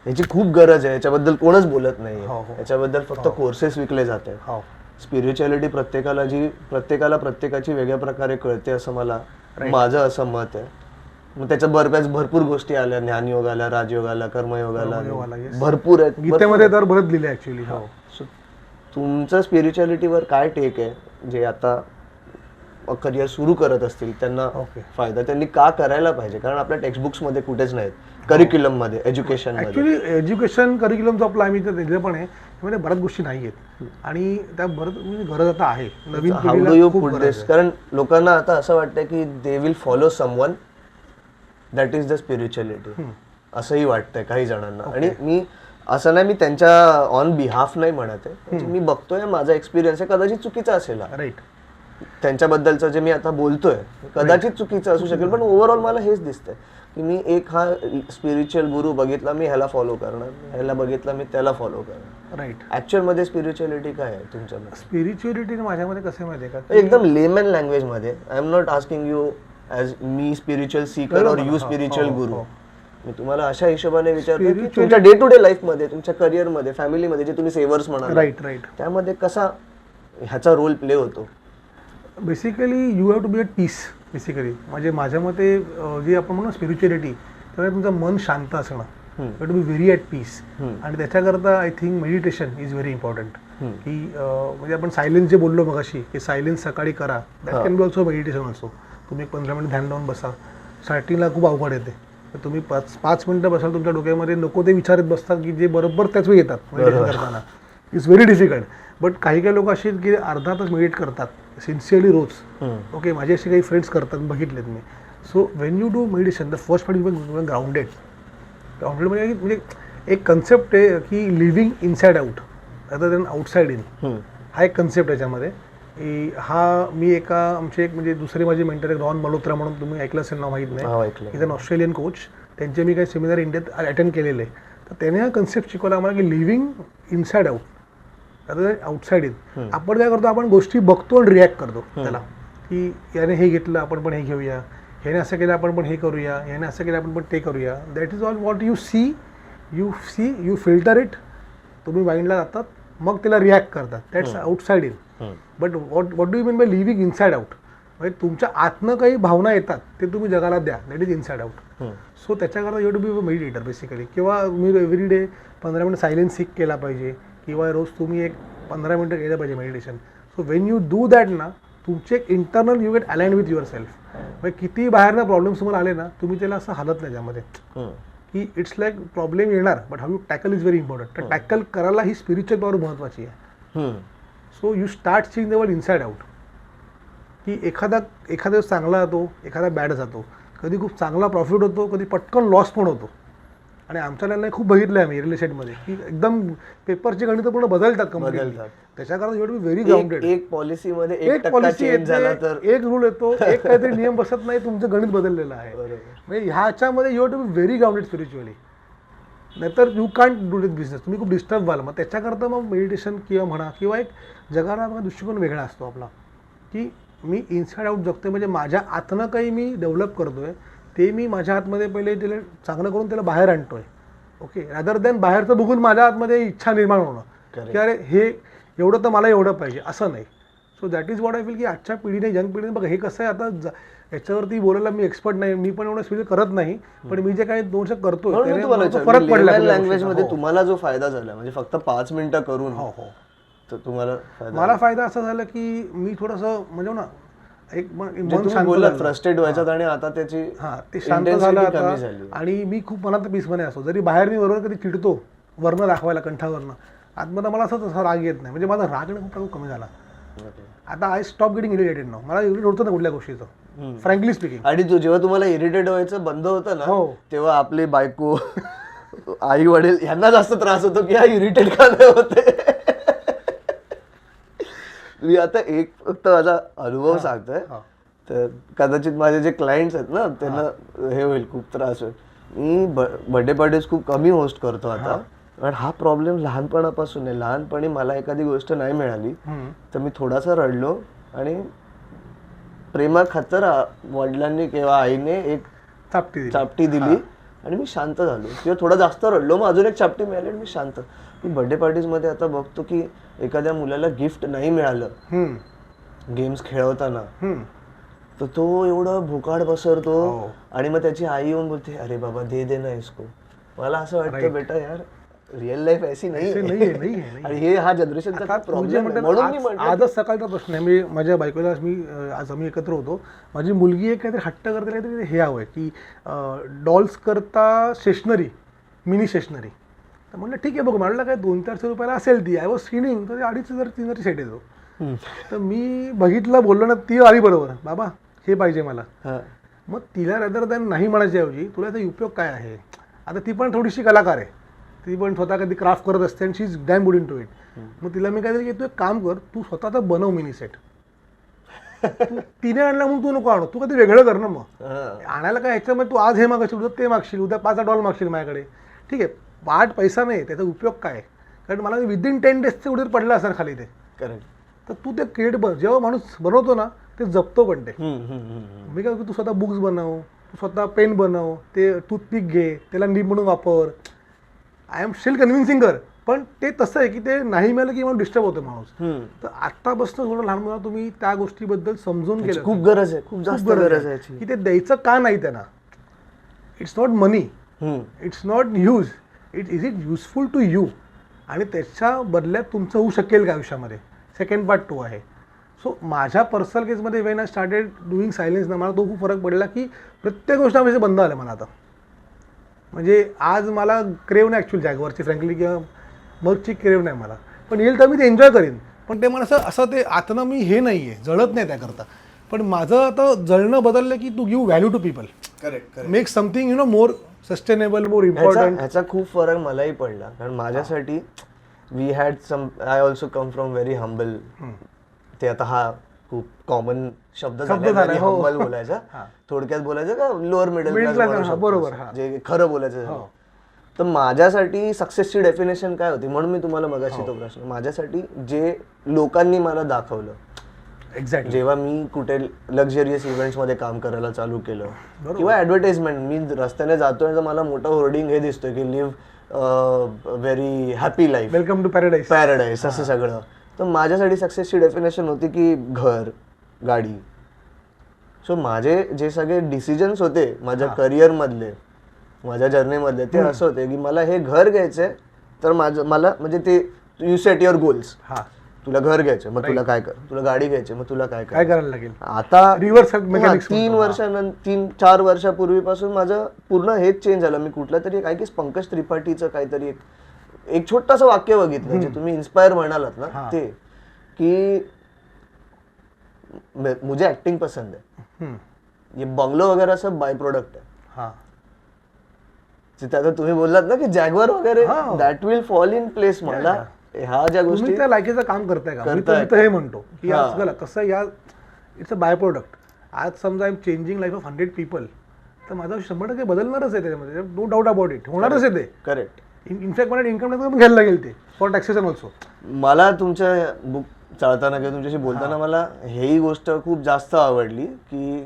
ह्याची खूप गरज आहे. याच्याबद्दल कोणच बोलत हो, नाहीये. हो. याच्याबद्दल फक्त कोर्सेस विकले जात आहेत. हो स्पिरिच्युअलिटी प्रत्येकाला प्रत्येकाची वेगळ्या प्रकारे कळते असं माझं असं मत आहे. मग त्याच्या बऱ्याच भरपूर गोष्टी आल्या, ज्ञानयोग आला, राजयोग आला, कर्मयोग आला, कर्मयोग आला, yes. भरपूर आहेत. गीतेमध्ये तर बरंच दिले ऍक्च्युली. हो So, तुमचं स्पिरिच्युअलिटीवर काय टेक आहे जे आता करिअर सुरू करत असतील त्यांना ओके. फायदा त्यांनी का करायला पाहिजे? कारण आपल्या टेक्स्टबुक्स मध्ये कुठेच नाहीत, करिक्युलम मध्ये, एज्युकेशन मध्ये. ऍक्च्युली एज्युकेशन करिक्युलम जो आपला आम्ही दिलं पण आहे त्यामध्ये बऱ्याच गोष्टी नाही आहेत आणि त्या बरंच म्हणजे गरज आता आहे नवीन हाऊ डू पिढीला यू खूप पुट गरज दिस? आहे. कारण लोकांना आता असं वाटतं की they will follow someone that is the spirituality असंही वाटतंय काही जणांना. आणि मी असं नाही, मी त्यांच्या ऑन बिहाफ नाही म्हणत आहे. म्हणजे मी बघतोय, माझा एक्सपिरियन्स आहे, कदाचित चुकीचा असेल हा. राईट. त्यांच्याबद्दलचं जे मी आता बोलतोय कदाचित चुकीचं असू शकेल, पण ओव्हरऑल मला हेच दिसतंय की मी एक हा स्पिरिच्युअल गुरु बघितला, मी ह्याला फॉलो करणार, ह्याला बघितला, मी त्याला फॉलो करणार. राईट. ऍक्च्युअल मध्ये स्पिरिच्युअलिटी काय आहे तुमच्यामध्ये? स्पिरिच्युअलिटी माझ्यामध्ये कसं माहिती आहे का, एकदम लेमन लँग्वेज मध्ये. I am not asking you as me spiritual Sikar और यू स्पिरिच्युअल गुरु. मी तुम्हाला अशा हिशोबाने विचारतो की तुमच्या डे टू डे लाईफ मध्ये, तुमच्या करिअर मध्ये, फॅमिली मध्ये जे तुम्ही सेवर्स म्हणाल, राईट राईट, त्यामध्ये कसा ह्याचा रोल प्ले होतो? Basically you have to be at peace. Basically म्हणजे माझ्या मते जी आपण म्हणू स्पिरिच्युअलिटी, त्यामुळे तुमचं मन शांत असणं, you have to be very at peace. आणि त्याच्याकरता I think meditation is very important. की म्हणजे आपण सायलेन्स जे बोललो मगाशी की सायलेन्स सकाळी करा, that can be also meditation also. तुम्ही 15 मिनिट ध्यान लावून बसा. स्टार्टिंगला खूप अवघड येते, तर तुम्ही 5 मिनिटं बसाल, तुमच्या डोक्यामध्ये नको ते विचारत बसतात की जे बरोबर त्याच वेळी येतात मेडिटेशन करताना. It's very difficult. बट काही काही लोक असे आहेत की अर्धा तास मेडिटेट करतात सिन्सिअरली रोज. ओके, माझे असे काही फ्रेंड्स करतात, बघितलेत मी. So when you do meditation the first part you grounded. Grounded म्हणजे एक कन्सेप्ट आहे की living inside out other than outside in. हा एक कन्सेप्ट आहे याच्यामध्ये. हा मी आमचे एक म्हणजे दुसरे माझे मेंटर आहे रॉन मल्होत्रा म्हणून, तुम्ही ऐकलं असेल ना, माहीत नाही. Is an Australian coach. त्यांचे मी काही सेमिनार इंडियात अटेंड केलेले. तर त्याने हा कन्सेप्ट शिकवला आम्हाला की living inside out outside in. आपण काय करतो, आपण गोष्टी बघतो आणि रिॲक्ट करतो त्याला, की याने हे घेतलं आपण पण हे घेऊया, ह्याने असं केलं आपण पण हे करूया, ह्याने असं केलं आपण पण ते करूया. That is all what you see, you filter it. तुम्ही माइंडला जातात, मग त्याला रिॲक्ट करतात. That's outside in. But what do you mean by living inside out? म्हणजे तुमच्या आतनं काही भावना येतात ते तुम्ही जगाला द्या, that is inside out. So त्याच्याकरता you to be meditator basically. किंवा तुम्ही every day 15 minute silence seek केला पाहिजे, किंवा रोज तुम्ही एक 15 मिनिटं केलं पाहिजे meditation. So when you do that ना, तुमचे एक internal you get aligned with your self. म्हणजे किती बाहेरनं प्रॉब्लेम्स तुम्हाला आले ना, तुम्ही त्याला असं हालत नाही त्यामध्ये, की इट्स लाईक प्रॉब्लेम येणार but how you tackle is very important. तर टॅकल करायला ही स्पिरिच्युअल पॉवर महत्त्वाची आहे. So you start seeing the world inside out. की एखादा दिवस चांगला जातो, एखादा बॅड जातो, कधी खूप चांगला प्रॉफिट होतो, कधी पटकन लॉस पण होतो. आणि आमच्या लाईनला खूप बघितलं आहे आम्ही रिअल एस्टेटमध्ये की एकदम पेपरची गणित पूर्ण बदलतात कंपनी. त्याच्याकरला you have to be very grounded. एक पॉलिसीमध्ये एक पॉलिसी येते, एक रूल येतो, एक काहीतरी नियम बसत नाही, तुमचं गणित बदललेलं आहे. म्हणजे ह्याच्यामध्ये you have to be very grounded spiritually. नाहीतर you can't do this business. तुम्ही खूप डिस्टर्ब व्हाल. मग त्याच्याकरता मग मेडिटेशन किंवा म्हणा, किंवा एक जगाला दृष्टिकोन वेगळा असतो आपला, की मी इनसाइड आउट जगतोय. म्हणजे माझ्या आतनं काही मी डेव्हलप करतोय, ते मी माझ्या आतमध्ये पहिले त्याला चांगलं करून त्याला बाहेर आणतोय. ओके, रादर दॅन बाहेरचं बघून माझ्या आतमध्ये इच्छा निर्माण होणं की अरे हे एवढं तर मला एवढं पाहिजे, असं नाही. So that is what I feel की आजच्या पिढीने, यंग पिढीने बघा हे कसं आहे. आता याच्यावरती बोलायला मी एक्सपर्ट नाही, मी पण एवढं फील करत नाही, पण मी जे काही 2 करतो फरक पडला लँग्वेज मध्ये. तुम्हाला जो फायदा झाला म्हणजे फक्त 5 मिनिटं करून, तर तुम्हाला मला फायदा असा झाला की मी थोडंसं म्हणजे ना एक मन शांत बोलला, फ्रस्ट्रेट व्हायचं आणि आता त्याची ते शांत झालं आता. आणि मी खूप मनात पीसमध्ये असतो, जरी बाहेर मी बरोबर कधी चिडतो वरनं दाखवायला कंठावरनं, आतमध्ये मला असं तसा राग येत नाही. म्हणजे माझा राग खूप कमी झाला आता. I stop getting irritated now. मला इरिटेट होतं ना कुठल्या गोष्टीचं, फ्रँकली स्पीकिंग. आणि जेव्हा तुम्हाला इरिटेट व्हायचं बंद होतं ना, तेव्हा आपली बायको, आई वडील यांना जास्त त्रास होतो की हा इरिटेट का नाही होते. मी आता एक फक्त माझा अनुभव सांगतोय, तर कदाचित माझे जे क्लायंट्स आहेत ना त्यांना हे होईल, खूप त्रास होईल. मी बर्थडे पार्टीज खूप कमी होस्ट करतो आता, आणि हा प्रॉब्लेम लहानपणापासून आहे. लहानपणी मला एखादी गोष्ट नाही मिळाली तर मी थोडासा रडलो आणि प्रेमाखातर वडिलांनी किंवा आईने एक चापटी दिली आणि मी शांत झालो, किंवा थोडा जास्त रडलो, मग अजून एक चापटी मिळाली आणि मी शांत. मी बर्थडे पार्टीज मध्ये आता बघतो की एखाद्या मुलाला गिफ्ट नाही मिळालं गेम्स खेळवताना तर तो एवढं भुकाड पसरतो आणि मग त्याची आई येऊन बोलते अरे बाबा दे ना इसको. मला असं वाटतं बेटा यार रिअल लाईफ ऐसी नाही आहे. आणि हे हा जनरेशनचा प्रॉब्लेम आहे. म्हणून मी म्हटलं आजच सकाळचा प्रश्न आहे. मी माझ्या बायकोला आज आम्ही एकत्र होतो. माझी मुलगी एक काहीतरी हट्ट करते, काहीतरी हे हवंय की डॉल्स करता स्टेशनरी, मिनी स्टेशनरी. तर म्हटलं ठीक आहे बघ, म्हटलं काय 200-400 रुपयाला असेल ती. आय वॉज स्क्रीनिंग तर 2,500-3,000 सेट येतो. तर मी बघितलं, बोललो ना, ती आली बरोबर बाबा हे पाहिजे मला. मग तिला रदर दॅन नाही म्हणायच्या ऐवजी तुला याचा उपयोग काय आहे. आता ती पण थोडीशी कलाकार आहे, ती पण स्वतः कधी क्राफ्ट करत असते आणि she is damn good in to it. मग तिला मी काय तरी तू एक काम कर, तू स्वतःचा बनव मिनी सेट. तिने आणला म्हणून तू नको आणू, तू कधी वेगळं कर ना. मग आणायला काय ह्याच्यामध्ये तू आज हे मागशील, उद्या ते मागशील, उद्या 5 डॉल मागशील माझ्याकडे. ठीक आहे, पाठ पैसा नाही, त्याचा उपयोग काय. कारण मला विदिन 10 डेजचे कुठे पडलं असणार खाली ते. तर तू ते क्रिएट जेव्हा माणूस बनवतो ना ते जपतो पण ते. मी काय तू स्वतः बुक्स बनव, तू स्वतः पेन बनव, ते टूथपिक घे, त्याला नीट म्हणून वापर. आय एम स्टील कन्व्हिन्सिंग कर, पण ते तसं आहे की ते नाही मिळालं की मला डिस्टर्ब होतं माणूस. तर आत्तापासून थोडं लहान मुलांना तुम्ही त्या गोष्टीबद्दल समजून गेलं, खूप गरज आहे, खूप जास्त गरज आहे की ते द्यायचं का नाही त्यांना. It's not money, it's not use, is it useful to you, आणि त्याच्या बदल्यात तुमचं होऊ शकेल का आयुष्यामध्ये. सेकंड पार्ट 2 आहे. सो माझ्या पर्सनल केसमध्ये when I started doing silence ना, मला तो खूप फरक पडला की प्रत्येक गोष्ट आम्ही बंद आलं मला आता. म्हणजे आज मला क्रेव नाही ॲक्च्युअली जॅगवरची फ्रँकली, किंवा मगची क्रेव नाही मला, पण येईल तर मी ते एन्जॉय करीन. पण ते मला असं ते आतनं मी हे नाही आहे, जळत नाही त्याकरता. पण माझं आता जळणं बदललं की to give value to people. Correct. Make something more sustainable, more important. ह्याचा खूप फरक मलाही पडला. कारण माझ्यासाठी we had some, I also come from very humble. ते आता हा खूप कॉमन शब्द झाला हंबल बोलायचा. थोडक्यात बोलायचं का लोअर मिडल क्लास, बरोबर, जे खरं बोलायचं. तर माझ्यासाठी सक्सेसची डेफिनेशन काय होती, म्हणून मी तुम्हाला मगाशी तो प्रश्न, माझ्यासाठी जे लोकांनी मला दाखवलं, एक्झॅक्टली, जेव्हा मी कुठे लक्झरियस इव्हेंट्स मध्ये काम करायला चालू केलं, किंवा ऍडव्हर्टाइजमेंट, मी रस्त्याने जातोय तर मला मोठं होर्डिंग हे दिसतोय की live very happy life, welcome to paradise, paradise, असं सगळं. तर माझ्यासाठी सक्सेसची डेफिनेशन होती की घर, गाडी. सो माझे जे सगळे डिसिजन्स होते माझ्या करिअर मधले, माझ्या जर्नीमधले, ते असं होते की मला हे घर घ्यायचंय, तर मला म्हणजे ते यू सेट युअर गोल्स. तुला घर घ्यायचं, मग तुला काय कर, तुला गाडी घ्यायची, मग तुला काय करायला लागेल. आता रिव्हर्स 3-4 वर्षापूर्वीपासून माझं पूर्ण हेच चेंज झालं. मी कुठलं तरी काय की पंकज त्रिपाठीचं काहीतरी एक छोटंसं वाक्य बघितलं, जे तुम्ही इन्स्पायर म्हणालात ना, ते की मुझे एक्टिंग पसंद है, ये बंगलो वगैरे सब बाय प्रोडक्ट है. तिथे आता तुम्ही बोललात ना की जॅगवार वगैरे, that will fall in place. मला ह्या ज्या गोष्टी, त्या लायकीचं काम करताय का, मी तर हे म्हणतो की आजकाल कसं या इट्स अ बाय प्रोडक्ट. आज समजा I am changing life of 100 people, तर माझं 100% बदलणारच आहे त्याच्यामध्ये, नो डाऊट अबाउट इट, होणारच आहे ते. करेक्ट. इनफॅक्ट मला इन्कम टॅक्स घ्यायला लागेल ते, फॉर टॅक्सेशन ऑल्सो. मला तुमच्या बुक चालताना किंवा तुमच्याशी बोलताना मला हेही गोष्ट खूप जास्त आवडली की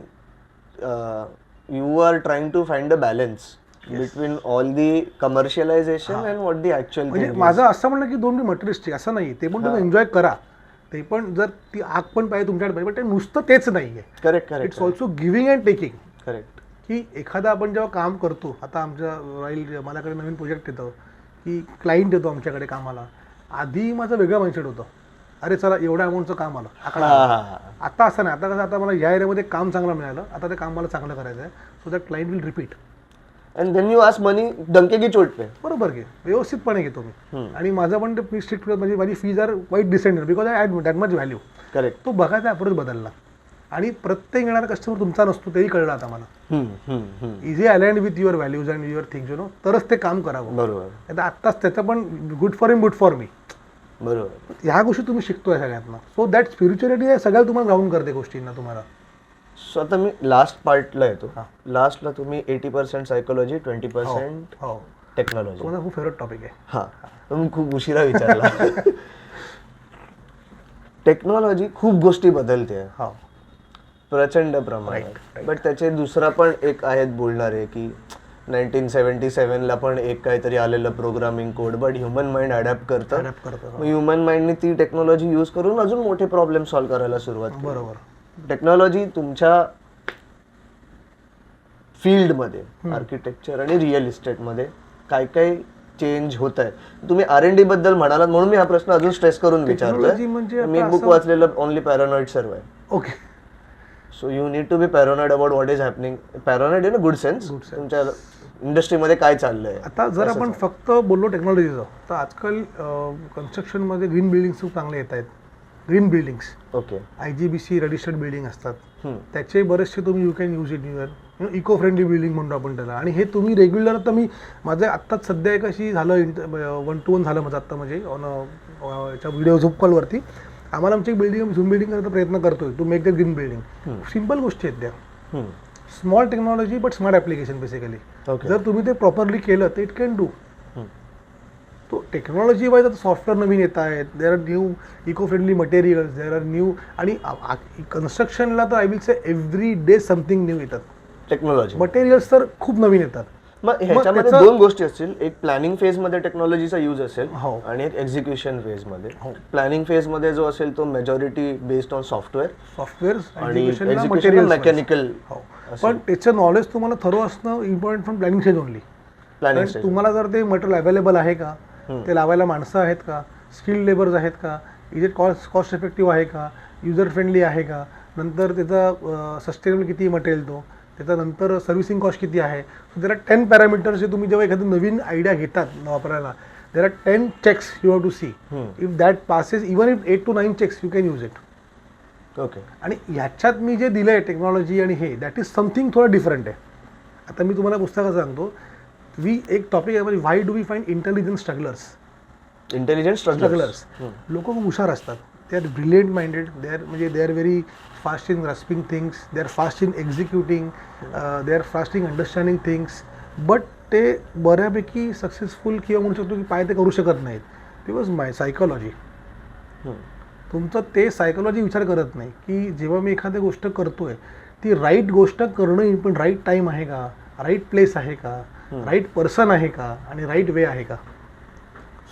you are trying to find a balance between all the commercialisation and what the actual. म्हणजे माझं असं म्हणणं की दोन्ही मटेरियलिस्टिक असं नाही, ते पण तुम्ही एन्जॉय करा, ते पण जर ती आग पण पाहिजे तुमच्याकडे पाहिजे, पण ते नुसतं तेच नाही आहे. Correct. It's also giving and taking. Correct. की एखादा आपण जेव्हा काम करतो, आता आमच्या रॉयल माझ्याकडे नवीन प्रोजेक्ट येतं की क्लायंट येतो आमच्याकडे कामाला, आधी माझं वेगळं माइंडसेट होतं, अरे चला एवढ्या अमाऊंटचं काम आलं आकडा. आता असं नाही, आता कसं, आता मला या एरियामध्ये काम चांगलं मिळालं, आता ते काम मला चांगलं करायचं आहे, so that client will repeat. And then you ask money, डंके की चोट पे. बरोबर घे, व्यवस्थितपणे घेतो मी. आणि माझं पण ते स्ट्रिक्ट, म्हणजे माझी fees are quite decent because I add that much value. Correct. तो बघायचा अप्रोच बदलला, आणि प्रत्येक येणारा कस्टमर तुमचा नसतो, तेही कळलं आता मला. Easy aligned with your values and your things, तरच ते काम करावं. बरोबर. आत्ताच त्याचं पण good for him, good for me. बरोबर. ह्या गोष्टी तुम्ही शिकतोय सगळ्यांना. सो दॅट स्पिरिच्युअलिटी आहे, सगळ्याला तुम्हाला ग्राउंड करते गोष्टींना तुम्हाला. सो आता मी लास्ट पार्टला येतो. लास्टला तुम्ही 80% सायकोलॉजी, 20% टेक्नॉलॉजी. तो माझा खूप फेवरेट टॉपिक आहे. हां, तुम्ही खूप उशिरा विचारला. टेक्नॉलॉजी खूप गोष्टी बदलते हो. प्रचंड प्रमाणात. बट त्याचे दुसरा पण एक आहेत बोलणारे की 1977ला पण एक काहीतरी आलेलं programming code, but human mind adapt करतं. मग ह्युमन माइंडने ती टेक्नॉलॉजी यूज करून अजून मोठे प्रॉब्लेम सॉल्व्ह करायला सुरुवात केली. बरोबर. टेक्नॉलॉजी तुमच्या फील्डमध्ये आर्किटेक्चर आणि रिअल इस्टेटमध्ये काय काय चेंज होत आहे. तुम्ही R&D बद्दल म्हणालात म्हणून मी हा प्रश्न अजून स्ट्रेस करून विचारतोय. मी बुक वाचलेलं only paranoid survive. Okay. So you need to be paranoid about what is happening. Paranoid in a good sense. तुमच्या इंडस्ट्रीमध्ये काय चाललंय. आता जर आपण फक्त बोललो टेक्नॉलॉजीचं, तर आजकाल कन्स्ट्रक्शनमध्ये ग्रीन बिल्डिंग्स खूप चांगले येत आहेत. Green buildings, okay, IGBC registered building असतात. त्याचे बरेचसे तुम्ही you can use it your eco friendly building म्हणतो आपण त्याला. आणि हे तुम्ही रेग्युलर, आता मी माझं आत्ताच सध्या एक अशी झालं 1-to-1 झालं माझं आत्ता, म्हणजे याच्या व्हिडिओ झूम कॉलवरती आम्हाला आमची बिल्डिंग झूम बिल्डिंग करायचा प्रयत्न करतोय to make the green building. Simple गोष्टी आहेत त्या. Small technology but smart application basically. जर तुम्ही ते प्रॉपरली केलं तर इट कॅन डू. तो टेक्नॉलॉजी वाईज आता सॉफ्टवेअर नवीन येत आहेत. There are new eco friendly materials, there are new. आणि कन्स्ट्रक्शनला तर I will say every day something new येतात. टेक्नॉलॉजी मटेरियल्स तर खूप नवीन येतात. मग ह्याच्यामध्ये दोन गोष्टी असतील. एक प्लॅनिंग फेज मध्ये टेक्नॉलॉजीचा यूज असेल हो. आणि एक एक्झिक्युशन फेज मध्ये. प्लॅनिंग फेज मध्ये जो असेल तो मेजॉरिटी बेस्ड ऑन सॉफ्टवेअर आणि एक्झिक्युशन मेकॅनिकल. पण त्याचं नॉलेज तुम्हाला थरो असणं important from planning stage only. Planning तुम्हाला जर ते मटेरियल अवेलेबल आहे का, ते लावायला माणसं आहेत का, स्किल्ड लेबर्स आहेत का, इज इट कॉस्ट इफेक्टिव्ह आहे का, युजर फ्रेंडली आहे का, नंतर त्याचा सस्टेनेबल किती मटेरियल, तो त्याच्यानंतर सर्व्हिसिंग कॉस्ट किती आहे. सो देर आर 10 पॅरामीटर्स जे तुम्ही जेव्हा एखादी नवीन आयडिया घेतात वापरायला, there are 10 checks you have to see. If that passes, even if 8 to 9 checks you can use it. Okay. आणि ह्याच्यात मी जे दिलं आहे टेक्नॉलॉजी आणि हे, दॅट इज समथिंग थोडं डिफरंट आहे. आता मी तुम्हाला पुस्तकात सांगतो. एक टॉपिक आहे म्हणजे why do we find intelligent strugglers. लोक खूप हुशार असतात. They are brilliant minded. They are very fast in grasping things. They are fast in executing. They are fast in understanding things. But ते बऱ्यापैकी सक्सेसफुल किंवा म्हणू शकतो की पाय ते करू शकत नाहीत. ते वॉज माय सायकोलॉजी. तुमचं ते सायकोलॉजी विचार करत नाही की जेव्हा मी एखादी गोष्ट करतोय ती राईट गोष्ट करणं, पण राईट टाईम आहे का, राईट प्लेस आहे का, राईट पर्सन आहे का, आणि राईट वे आहे का.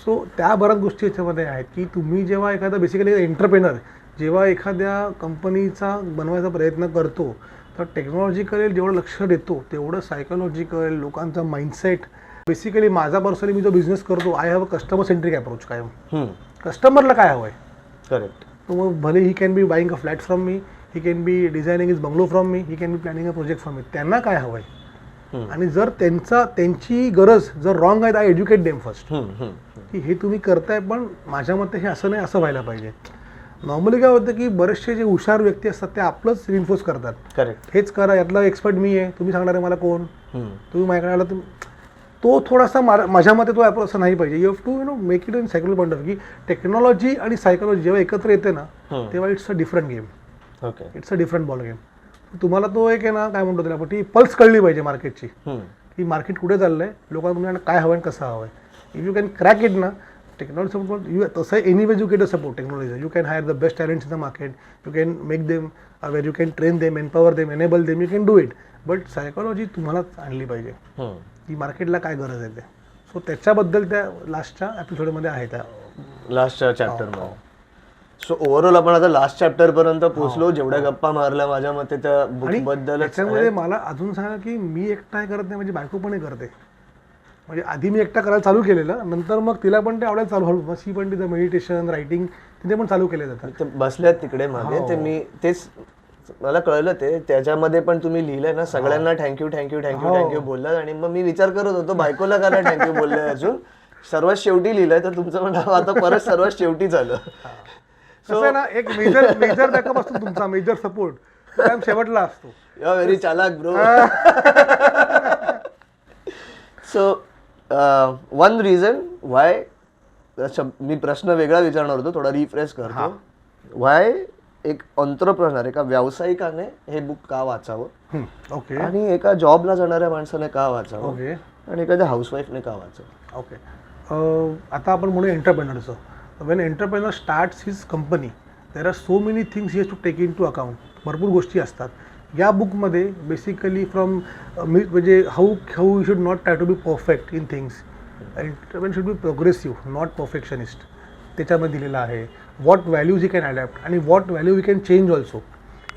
सो त्या बऱ्याच गोष्टी याच्यामध्ये आहेत की तुम्ही जेव्हा एखादा बेसिकली एंटरप्रेनर जेव्हा एखाद्या कंपनीचा बनवायचा प्रयत्न करतो, तर टेक्नॉलॉजिकल जेवढं लक्ष देतो तेवढं सायकोलॉजिकल लोकांचा माइंडसेट. बेसिकली माझा पर्सनली मी जो बिझनेस करतो, I have a customer centric approach. कायम कस्टमरला काय हवं आहे. करेक्ट. तो मग भले he can be buying a flat from me, he can be designing is bungalow from me, he can be planning a project from me. त्यांना काय हवं आहे. आणि जर त्यांची गरज जर रॉंग आहे, आय एज्युकेट देम फर्स्ट की हे तुम्ही करताय, पण माझ्या मते हे असं नाही, असं व्हायला पाहिजे. नॉर्मली काय होतं की बरेचसे जे हुशार व्यक्ती असतात ते आपलंच रिन्फोर्स करतात. करेक्ट. हेच करा, यातला एक्सपर्ट मी आहे, तुम्ही सांगणार आहे मला कोण, तुम्ही माझ्याकडे आला. तो थोडासा माझ्या मते तो अप्रोच असं नाही पाहिजे. You have to make it in psychology point of की टेक्नॉलॉजी आणि सायकोलॉजी जेव्हा एकत्र येते ना, तेव्हा it's a different game. Okay. It's a different ball game. तुम्हाला तो एक आहे ना, काय म्हणतो त्याला, पण ती पल्स कळली पाहिजे मार्केटची, की मार्केट कुठे चाललंय, लोकांना तुम्हाला काय हवं आहे, कसं हवं आहे. If you can crack it ना, टेक्नॉलॉजी सपोर्ट यू तसं anyways you get a support technology. You can hire the best talents in the market. You can make them were you can train them, empower them, enable them. You can do it. But psychology तुम्हालाच आणली पाहिजे की मार्केटला काय गरज आहे ते. सो त्याच्याबद्दल त्या लास्टच्या एपिसोडमध्ये आहे, त्या लास्टच्या चॅप्टरमध्ये. सो ओव्हरऑल आपण आता लास्ट चॅप्टर पर्यंत पोहोचलो. जेवढ्या गप्पा मारल्या माझ्या मते त्या बुक बद्दल. त्याच्यामध्ये मला अजून सांगा की मी एकटा करत नाही, म्हणजे बायको पण करते. म्हणजे आधी मी एकटा करायला चालू केलेलं, नंतर मग तिला पण ते आवडायला चालू हळू. मग शी पण तिचं मेडिटेशन, रायटिंग तिथे पण चालू केले जातात. ते बसल्यात तिकडे मागे. ते मी तेच मला कळलं. ते त्याच्यामध्ये पण तुम्ही लिहिलंय ना, सगळ्यांना थँक्यू थँक्यू थँक्यू थँक्यू बोललात. आणि मग मी विचार करत होतो बायकोला का नाही थँक्यू बोललंय अजून. सर्वात शेवटी लिहिलंय, तर तुमचं पण आता परत सर्वात शेवटी झालं. कसं ना, एक मेजर बॅकअप असतो तुमचा, मेजर सपोर्ट कायम शेवटला असतो. यू आर व्हेरी चालाक bro. So one reason why, मी प्रश्न वेगळा विचारणार होतो, थोडा रिफ्रेश करतो. वाय एक एंटरप्रेनर, एका व्यावसायिकाने हे बुक का वाचावं, ओके, आणि एका जॉबला जाणाऱ्या माणसाने का वाचावं. ओके. आणि एखाद्या हाऊसवाईफने का वाचावं. ओके, आता आपण म्हणू एंटरप्रेनरचं. When entrepreneur starts his company there are so many things he has to take into account. भरपूर गोष्टी असतात. या बुकमध्ये बेसिकली फ्रॉम म्हणजे how you should not try to be perfect in things. Entrepreneur should be progressive not perfectionist. त्याच्यामध्ये दिलेलं आहे what values you can adapt आणि what value you can change also.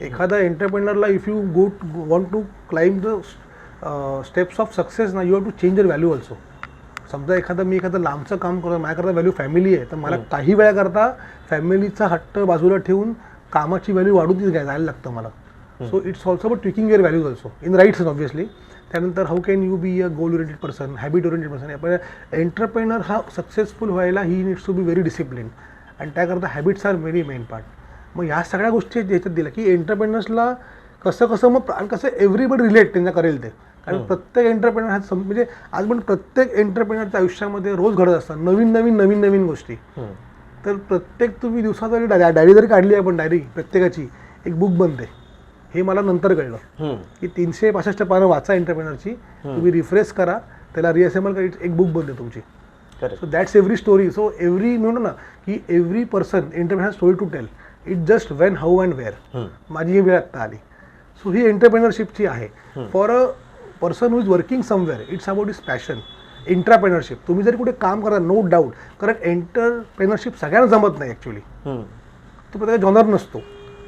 एखादा एंटरप्रेनरला if you want to climb the steps of success ना, you have to change your value also. समजा मी एखादं लांबचं काम करतो, माझ्याकरता व्हॅल्यू फॅमिली आहे, तर मला काही वेळाकरता फॅमिलीचा हट्ट बाजूला ठेवून कामाची व्हॅल्यू वाढून जायला लागतं मला. So it's also about tweaking your values also in rights obviously. त्यानंतर how can you be a goal oriented person, habit oriented person. आपल्याला एंटरप्रेनर हा सक्सेसफुल व्हायला he needs to be very discipline आणि त्याकरता habits are very main part. मग ह्या सगळ्या गोष्टी याच्यात दिल्या की एंटरप्रेनर्सला कसं मग आणि कसं एव्हरीबडी रिलेट त्यांना करेल ते. कारण प्रत्येक एंटरप्रेनर हा म्हणजे आज पण प्रत्येक एंटरप्रेनरच्या आयुष्यामध्ये रोज घडत असतात नवीन गोष्टी. तर प्रत्येक तुम्ही दिवसात डायरी जरी काढली आपण डायरी प्रत्येकाची एक बुक बनते. हे मला नंतर कळलं की 365 पानं वाचा एंटरप्रेनरची, तुम्ही रिफ्रेश करा, त्याला रिअसेंबल करा, एक बुक बनते तुमची. So that's every story. So every म्हणतो ना की every person entrepreneur has story to tell. It just when, how and where. माझी ही वेळ आत्ता आली. सो ही एंटरप्रेनरशिपची आहे. For a person who is working somewhere it's about is passion. Entrepreneurship तुम्ही जरी कुठे काम करा, नो डाऊट, कारण एंटरप्रेनरशिप सगळ्यांना जमत नाही ॲक्च्युली. तो प्रत्येक जॉनर नसतो.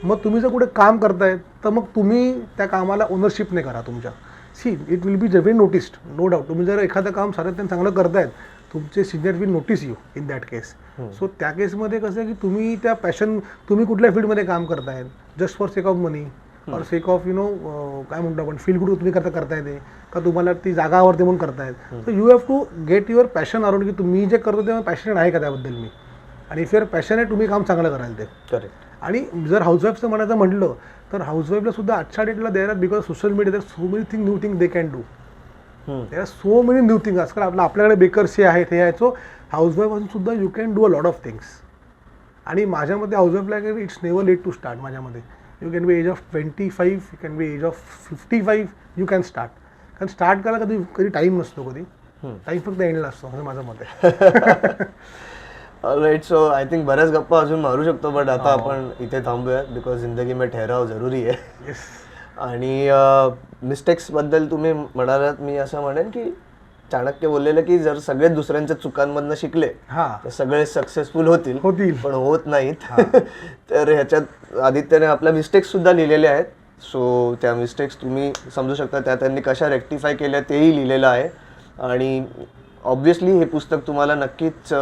मग तुम्ही जर कुठे काम करताय तर मग तुम्ही त्या कामाला ओनरशिपने करा तुमच्या. See it will be very noticed, no doubt. तुम्ही जर एखादं काम सातत्याने चांगलं करतायत, तुमचे senior will notice you in that case. So त्या केसमध्ये कसं आहे की तुम्ही त्या पॅशन, तुम्ही कुठल्या फील्डमध्ये काम करतायत, जस्ट फॉर सेक ऑफ मनी और सेक ऑफ काय म्हणतो आपण फील गुड तुम्ही करताय ते, का तुम्हाला ती जागा आवडते म्हणून करतायत. So you have to get your passion around की तुम्ही जे करतो तेव्हा पॅशनेट आहे का त्याबद्दल मी, आणि इफ युअर पॅशनेट तुम्ही काम चांगलं कराल ते. करेक्ट. आणि जर हाऊसवाईफचं म्हणायचं म्हटलं तर हाऊसवाईफला सुद्धा आजच्या डेटला there are, because social media there so many thing, new thing they can do. There are so many new thing. आजकाल आपल्याकडे बेकर्स हे आहेत, हे आहेत. सो हाऊसवाईफ असून सुद्धा you can do a lot of things. आणि माझ्यामध्ये हाऊसवाईफला it's never late to start. माझ्यामध्ये you can be age of 25, you can be age of 55, you can start. कारण स्टार्ट करायला कधी टाईम नसतो, कधी टाईम फक्त एंडला असतो असं माझं मत आहे. राईट. सो आय थिंक बऱ्याच गप्पा अजून मारू शकतो, बट आता आपण इथे थांबूया, बिकॉज जिंदगी में ठहराव जरुरी आहे. येस. आणि मिस्टेक्सबद्दल तुम्ही म्हणालात, मी असं म्हणेन की चाणक्य बोललेलं की जर सगळे दुसऱ्यांच्या चुकांमधनं शिकले तर सगळे सक्सेसफुल होतील, पण होत नाहीत. तर ह्याच्यात आदित्यने आपल्या मिस्टेक्स सुद्धा लिहिलेले आहेत. सो त्या मिस्टेक्स तुम्ही समजू शकता, त्या त्यांनी कशा रेक्टिफाय केल्या तेही लिहिलेलं आहे. आणि ऑब्व्हियसली हे पुस्तक तुम्हाला नक्कीच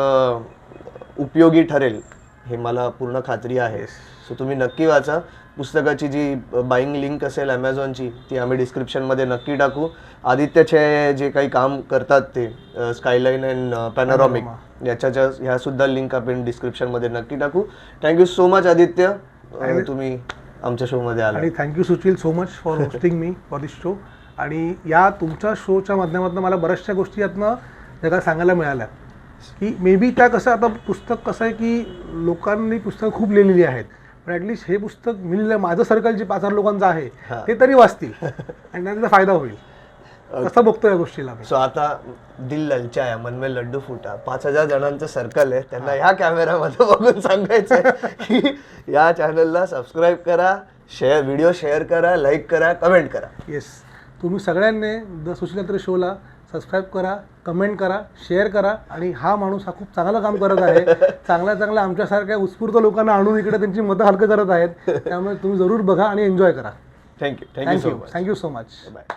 उपयोगी ठरेल, हे मला पूर्ण खात्री आहे. सो तुम्ही नक्की वाचा. पुस्तकाची जी बाईंग लिंक असेल ॲमेझॉनची, ती आम्ही डिस्क्रिप्शनमध्ये नक्की टाकू. आदित्यचे जे काही काम करतात ते स्कायलाईन अँड पॅनोरॉमिक याच्या ह्यासुद्धा लिंक आपण डिस्क्रिप्शनमध्ये नक्की टाकू. थँक्यू सो मच आदित्य, तुम्ही आमच्या शोमध्ये आला. आणि thank you Sushil so much for hosting me for this show. आणि या तुमच्या शोच्या माध्यमातून मला बऱ्याचशा गोष्टी यातनं जगाला सांगायला मिळाल्या की मे बी त्या कसं, आता पुस्तक कसं आहे की लोकांनी पुस्तकं खूप लिहिलेली आहेत, पण ॲटलिस्ट हे पुस्तक मी लिहिलं, माझं सर्कल जे 5-6 लोकांचं आहे ते तरी वाचतील आणि त्यांचा फायदा होईल, असं बघतो या गोष्टीला. सो आता दिल ललचाया मन में लड्डू फुटा 5000 जणांचं सर्कल आहे, त्यांना ह्या कॅमेरामध्ये बघून सांगायचं की या चॅनलला सबस्क्राईब करा, व्हिडिओ शेअर करा, लाईक करा, कमेंट करा. येस, तुम्ही सगळ्यांनी द सुशील अत्रे शोला सबस्क्राईब करा, कमेंट करा, शेअर करा. आणि हा माणूस हा खूप चांगलं काम करत आहे. चांगल्या आमच्यासारख्या उत्स्फूर्त लोकांना आणून इकडे त्यांची मतं हलकं करत आहेत. त्यामुळे तुम्ही जरूर बघा आणि एन्जॉय करा. Thank you. Thank you so much. Bye.